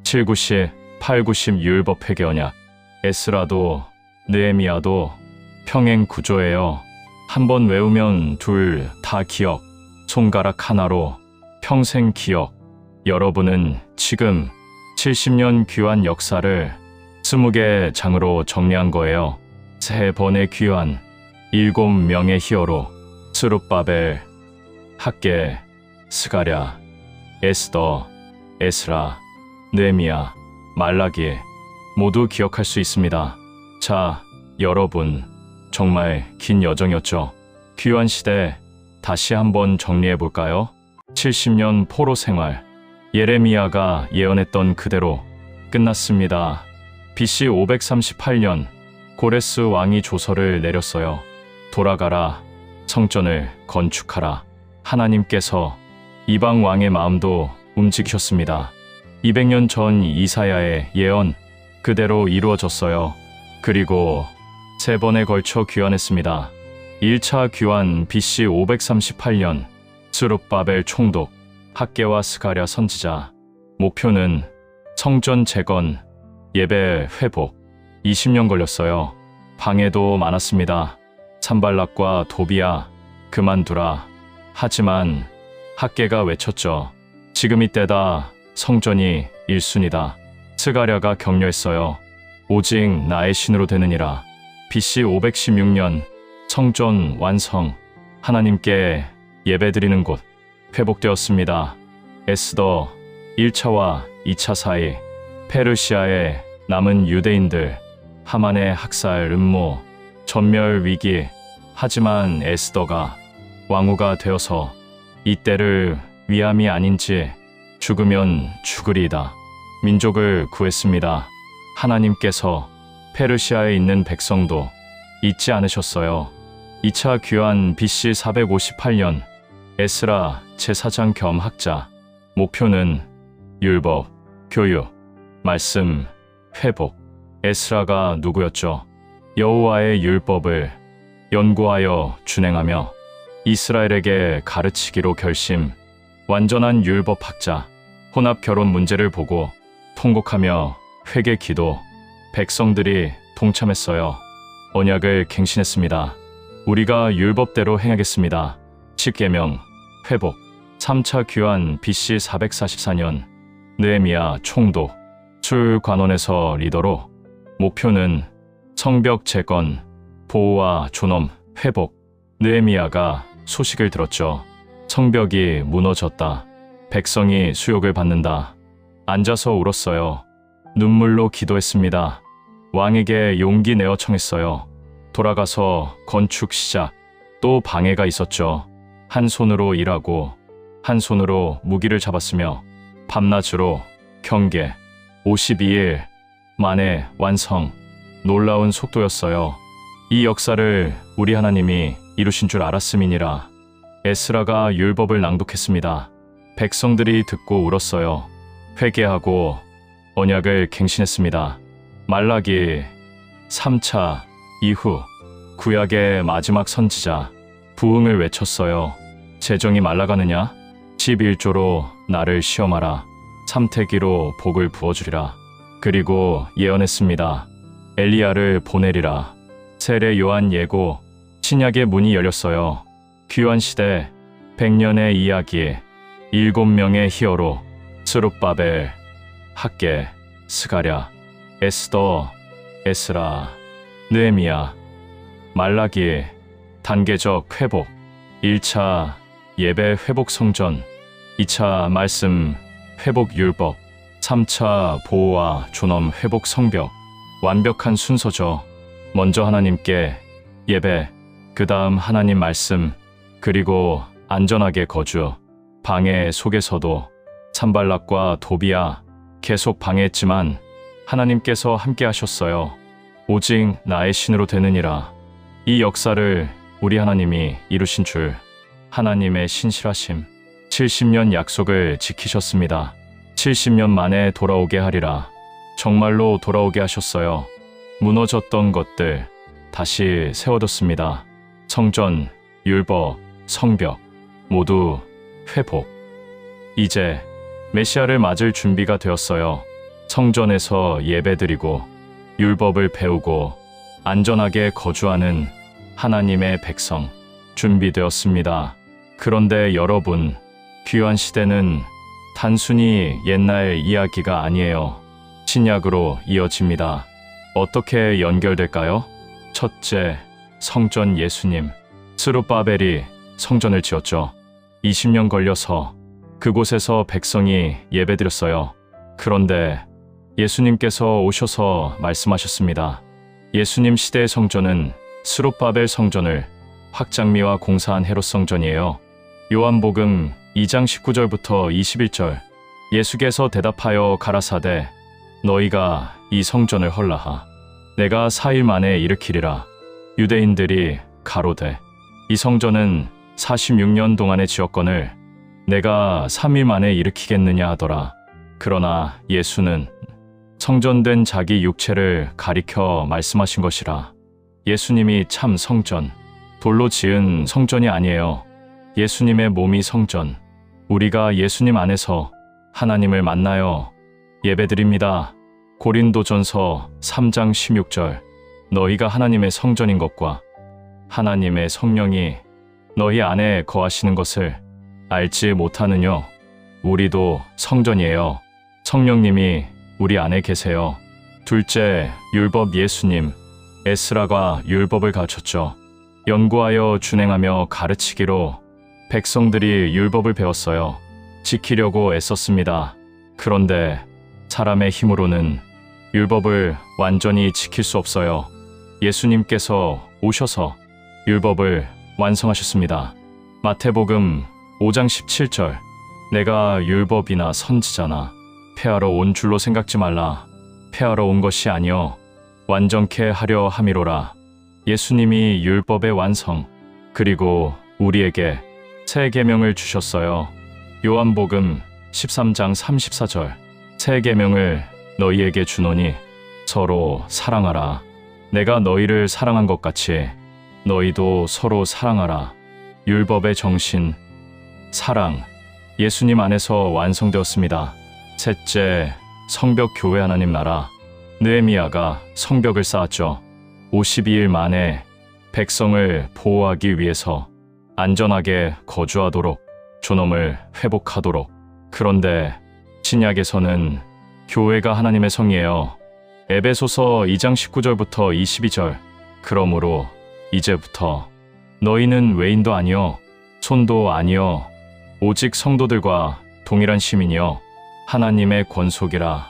7, 9, 10, 8, 9, 10 율법 회개 언약. 에스라도 느헤미야도 평행 구조예요. 한번 외우면 둘 다 기억. 손가락 하나로 평생 기억. 여러분은 지금 70년 귀환 역사를 20개 장으로 정리한 거예요. 3번의 귀환, 7명의 히어로. 스룹바벨, 학계, 스가랴, 에스더, 에스라, 느헤미야, 말라기. 모두 기억할 수 있습니다. 자, 여러분 정말 긴 여정이었죠. 귀환 시대 다시 한번 정리해 볼까요? 70년 포로 생활. 예레미야가 예언했던 그대로 끝났습니다. BC 538년 고레스 왕이 조서를 내렸어요. 돌아가라. 성전을 건축하라. 하나님께서 이방 왕의 마음도 움직이셨습니다. 200년 전 이사야의 예언 그대로 이루어졌어요. 그리고 3번에 걸쳐 귀환했습니다. 1차 귀환 BC 538년 스룹바벨 총독, 학계와 스가랴 선지자. 목표는 성전 재건, 예배 회복. 20년 걸렸어요. 방해도 많았습니다. 산발락과 도비야 그만두라. 하지만 학계가 외쳤죠. 지금 이때다. 성전이 1순위다. 스가랴가 격려했어요. 오직 나의 신으로 되느니라. BC 516년 성전 완성. 하나님께 예배드리는 곳 회복되었습니다. 에스더 1차와 2차 사이. 페르시아에 남은 유대인들. 하만의 학살 음모. 전멸 위기. 하지만 에스더가 왕후가 되어서 이때를 위함이 아닌지 죽으면 죽으리이다. 민족을 구했습니다. 하나님께서 페르시아에 있는 백성도 잊지 않으셨어요. 2차 귀환 BC 458년 에스라 제사장 겸 학자. 목표는 율법, 교육, 말씀, 회복. 에스라가 누구였죠? 여호와의 율법을 연구하여 준행하며 이스라엘에게 가르치기로 결심. 완전한 율법 학자. 혼합 결혼 문제를 보고 통곡하며 회개 기도. 백성들이 동참했어요. 언약을 갱신했습니다. 우리가 율법대로 행하겠습니다. 10계명, 회복. 3차 귀환 BC 444년 느헤미야 총독. 출관원에서 리더로. 목표는 성벽 재건, 보호와 존엄, 회복. 느헤미야가 소식을 들었죠. 성벽이 무너졌다. 백성이 수욕을 받는다. 앉아서 울었어요. 눈물로 기도했습니다. 왕에게 용기 내어 청했어요. 돌아가서 건축 시작. 또 방해가 있었죠. 한 손으로 일하고 한 손으로 무기를 잡았으며 밤낮으로 경계. 52일 만에 완성. 놀라운 속도였어요. 이 역사를 우리 하나님이 이루신 줄 알았음이니라. 에스라가 율법을 낭독했습니다. 백성들이 듣고 울었어요. 회개하고 언약을 갱신했습니다. 말라기 3차 이후 구약의 마지막 선지자. 부흥을 외쳤어요. 재정이 말라가느냐? 11조로 나를 시험하라. 삼태기로 복을 부어주리라. 그리고 예언했습니다. 엘리야를 보내리라. 세례 요한 예고. 신약의 문이 열렸어요. 귀환시대 100년의 이야기. 7명의 히어로. 스룹바벨, 학개, 스가랴, 에스더, 에스라, 느헤미야. 말라기. 단계적 회복. 1차 예배 회복 성전. 2차 말씀 회복 율법. 3차 보호와 존엄 회복 성벽. 완벽한 순서죠. 먼저 하나님께 예배, 그 다음 하나님 말씀, 그리고 안전하게 거주. 방해 속에서도 산발락과 도비야 계속 방해했지만 하나님께서 함께 하셨어요. 오직 나의 신으로 되느니라. 이 역사를 우리 하나님이 이루신 줄. 하나님의 신실하심. 70년 약속을 지키셨습니다. 70년 만에 돌아오게 하리라. 정말로 돌아오게 하셨어요. 무너졌던 것들 다시 세워뒀습니다. 성전, 율법, 성벽 모두 회복. 이제 메시아를 맞을 준비가 되었어요. 성전에서 예배드리고 율법을 배우고 안전하게 거주하는 하나님의 백성 준비되었습니다. 그런데 여러분, 귀환 시대는 단순히 옛날 이야기가 아니에요. 신약으로 이어집니다. 어떻게 연결될까요? 첫째, 성전. 예수님. 스룹바벨이 성전을 지었죠. 20년 걸려서 그곳에서 백성이 예배드렸어요. 그런데 예수님께서 오셔서 말씀하셨습니다. 예수님 시대의 성전은 스룹바벨 성전을 확장미와 공사한 헤롯 성전이에요. 요한복음 2장 19절부터 21절. 예수께서 대답하여 가라사대 너희가 이 성전을 헐라하 내가 4일 만에 일으키리라. 유대인들이 가로되 이 성전은 46년 동안의 지었건을 내가 3일 만에 일으키겠느냐 하더라. 그러나 예수는 성전된 자기 육체를 가리켜 말씀하신 것이라. 예수님이 참 성전, 돌로 지은 성전이 아니에요. 예수님의 몸이 성전. 우리가 예수님 안에서 하나님을 만나요. 예배드립니다. 고린도전서 3장 16절. 너희가 하나님의 성전인 것과 하나님의 성령이 너희 안에 거하시는 것을 알지 못하느뇨? 우리도 성전이에요. 성령님이 우리 안에 계세요. 둘째, 율법. 예수님. 에스라가 율법을 가르쳤죠. 연구하여 준행하며 가르치기로 백성들이 율법을 배웠어요. 지키려고 애썼습니다. 그런데 사람의 힘으로는 율법을 완전히 지킬 수 없어요. 예수님께서 오셔서 율법을 완성하셨습니다. 마태복음 5장 17절. 내가 율법이나 선지자나 폐하러 온 줄로 생각지 말라. 폐하러 온 것이 아니요 완전케 하려 함이로라. 예수님이 율법의 완성, 그리고 우리에게 새 계명을 주셨어요. 요한복음 13장 34절. 새 계명을 너희에게 주노니 서로 사랑하라. 내가 너희를 사랑한 것 같이 너희도 서로 사랑하라. 율법의 정신, 사랑, 예수님 안에서 완성되었습니다. 셋째, 성벽 교회 하나님 나라. 느헤미야가 성벽을 쌓았죠. 52일 만에 백성을 보호하기 위해서 안전하게 거주하도록, 존엄을 회복하도록. 그런데 신약에서는 교회가 하나님의 성이에요. 에베소서 2장 19절부터 22절. 그러므로 이제부터 너희는 외인도 아니요 손도 아니요 오직 성도들과 동일한 시민이요 하나님의 권속이라.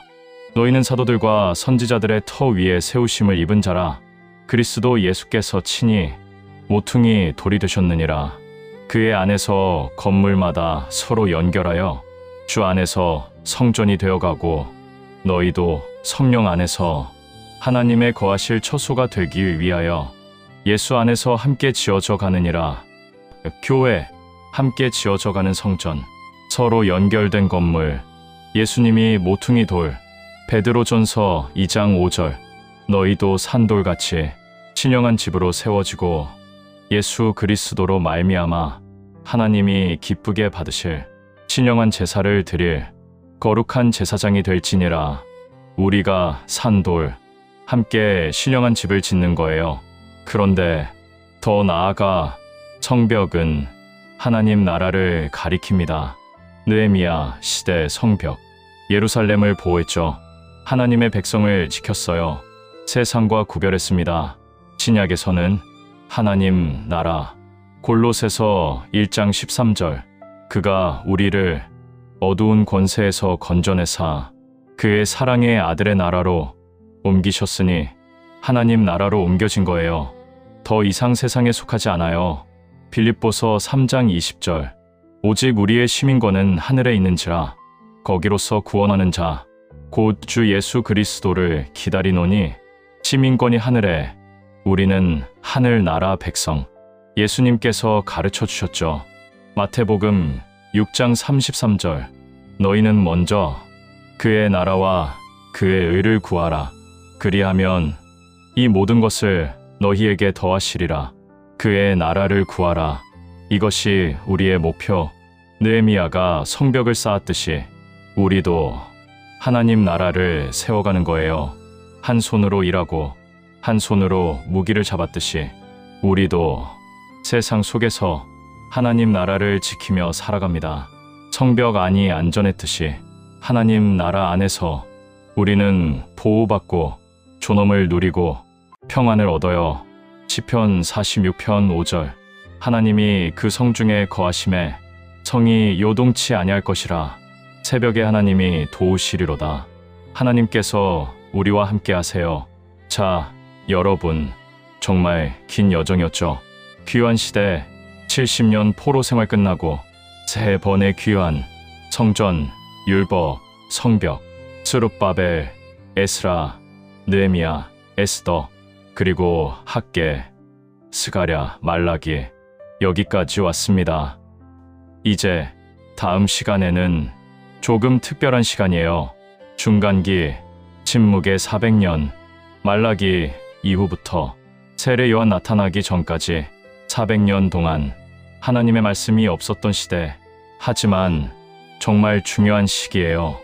너희는 사도들과 선지자들의 터 위에 세우심을 입은 자라. 그리스도 예수께서 친히 모퉁이 돌이 되셨느니라. 그의 안에서 건물마다 서로 연결하여 주 안에서 성전이 되어가고 너희도 성령 안에서 하나님의 거하실 처소가 되기 위하여 예수 안에서 함께 지어져 가느니라. 교회, 함께 지어져 가는 성전, 서로 연결된 건물, 예수님이 모퉁이 돌, 베드로전서 2장 5절. 너희도 산돌같이 신령한 집으로 세워지고 예수 그리스도로 말미암아 하나님이 기쁘게 받으실 신령한 제사를 드릴 거룩한 제사장이 될지니라. 우리가 산돌, 함께 신령한 집을 짓는 거예요. 그런데 더 나아가 성벽은 하나님 나라를 가리킵니다. 느헤미야 시대 성벽, 예루살렘을 보호했죠. 하나님의 백성을 지켰어요. 세상과 구별했습니다. 신약에서는 하나님 나라, 골로새서 1장 13절. 그가 우리를 어두운 권세에서 건져내사 그의 사랑의 아들의 나라로 옮기셨으니 하나님 나라로 옮겨진 거예요. 더 이상 세상에 속하지 않아요. 빌립보서 3장 20절. 오직 우리의 시민권은 하늘에 있는지라 거기로서 구원하는 자 곧 주 예수 그리스도를 기다리노니 시민권이 하늘에, 우리는 하늘 나라 백성. 예수님께서 가르쳐 주셨죠. 마태복음 6장 33절. 너희는 먼저 그의 나라와 그의 의를 구하라. 그리하면 이 모든 것을 너희에게 더하시리라. 그의 나라를 구하라. 이것이 우리의 목표. 느헤미야가 성벽을 쌓았듯이 우리도 하나님 나라를 세워가는 거예요. 한 손으로 일하고 한 손으로 무기를 잡았듯이 우리도 세상 속에서 하나님 나라를 지키며 살아갑니다. 성벽 안이 안전했듯이 하나님 나라 안에서 우리는 보호받고 존엄을 누리고 평안을 얻어요. 시편 46편 5절. 하나님이 그 성 중에 거하심에 성이 요동치 아니할 것이라. 새벽에 하나님이 도우시리로다. 하나님께서 우리와 함께 하세요. 자, 여러분, 정말 긴 여정이었죠. 귀환 시대 70년 포로 생활 끝나고 세 번의 귀환, 성전, 율법, 성벽, 스룹바벨, 에스라, 느헤미야, 에스더, 그리고 학개, 스가랴, 말라기, 여기까지 왔습니다. 이제 다음 시간에는 조금 특별한 시간이에요. 중간기, 침묵의 400년, 말라기 이후부터 세례 요한 나타나기 전까지 400년 동안 하나님의 말씀이 없었던 시대. 하지만 정말 중요한 시기예요.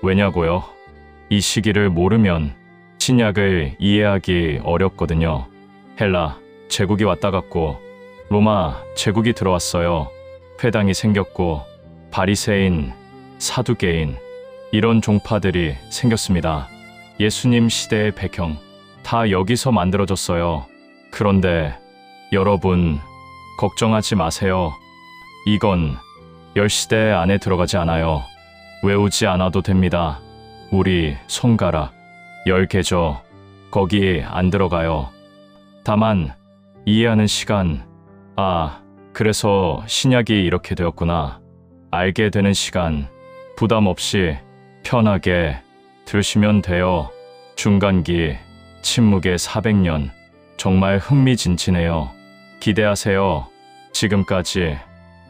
왜냐고요? 이 시기를 모르면 신약을 이해하기 어렵거든요. 헬라 제국이 왔다 갔고 로마 제국이 들어왔어요. 회당이 생겼고 바리새인, 사두개인, 이런 종파들이 생겼습니다. 예수님 시대의 배경 다 여기서 만들어졌어요. 그런데 여러분 걱정하지 마세요. 이건 10시대 안에 들어가지 않아요. 외우지 않아도 됩니다. 우리 손가락 10개죠. 거기 안 들어가요. 다만 이해하는 시간, 그래서 신약이 이렇게 되었구나. 알게 되는 시간, 부담 없이 편하게 들으시면 돼요. 중간기, 침묵의 400년, 정말 흥미진진해요. 기대하세요. 지금까지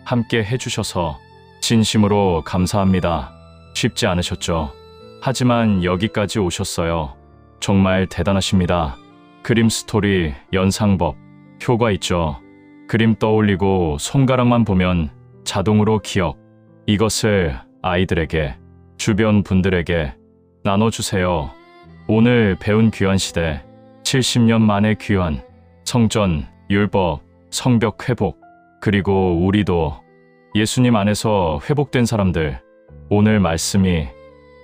함께 해주셔서 진심으로 감사합니다. 쉽지 않으셨죠? 하지만 여기까지 오셨어요. 정말 대단하십니다. 그림 스토리, 연상법, 효과 있죠. 그림 떠올리고 손가락만 보면 자동으로 기억. 이것을 아이들에게, 주변 분들에게 나눠주세요. 오늘 배운 귀환시대, 70년 만의 귀환, 성전, 율법, 성벽 회복, 그리고 우리도 예수님 안에서 회복된 사람들, 오늘 말씀이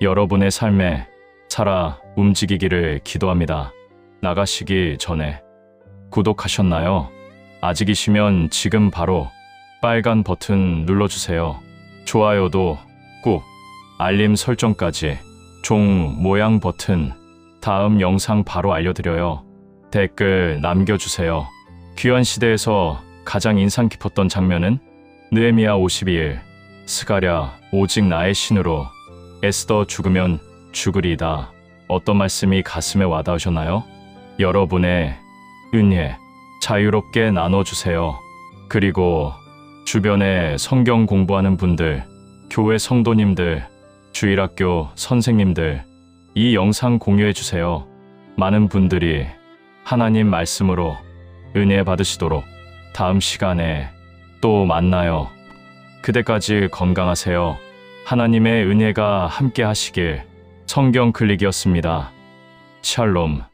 여러분의 삶에 살아 움직이기를 기도합니다. 나가시기 전에 구독하셨나요? 아직이시면 지금 바로 빨간 버튼 눌러주세요. 좋아요도 꾹, 알림 설정까지, 종 모양 버튼, 다음 영상 바로 알려드려요. 댓글 남겨주세요. 귀환시대에서 가장 인상 깊었던 장면은 느헤미야 52일, 스가랴 오직 나의 신으로, 에스더 죽으면 죽으리이다. 어떤 말씀이 가슴에 와닿으셨나요? 여러분의 은혜 자유롭게 나눠주세요. 그리고 주변에 성경 공부하는 분들, 교회 성도님들, 주일학교 선생님들, 이 영상 공유해주세요. 많은 분들이 하나님 말씀으로 은혜 받으시도록. 다음 시간에 또 만나요. 그때까지 건강하세요. 하나님의 은혜가 함께 하시길. 성경 클릭이었습니다. 샬롬.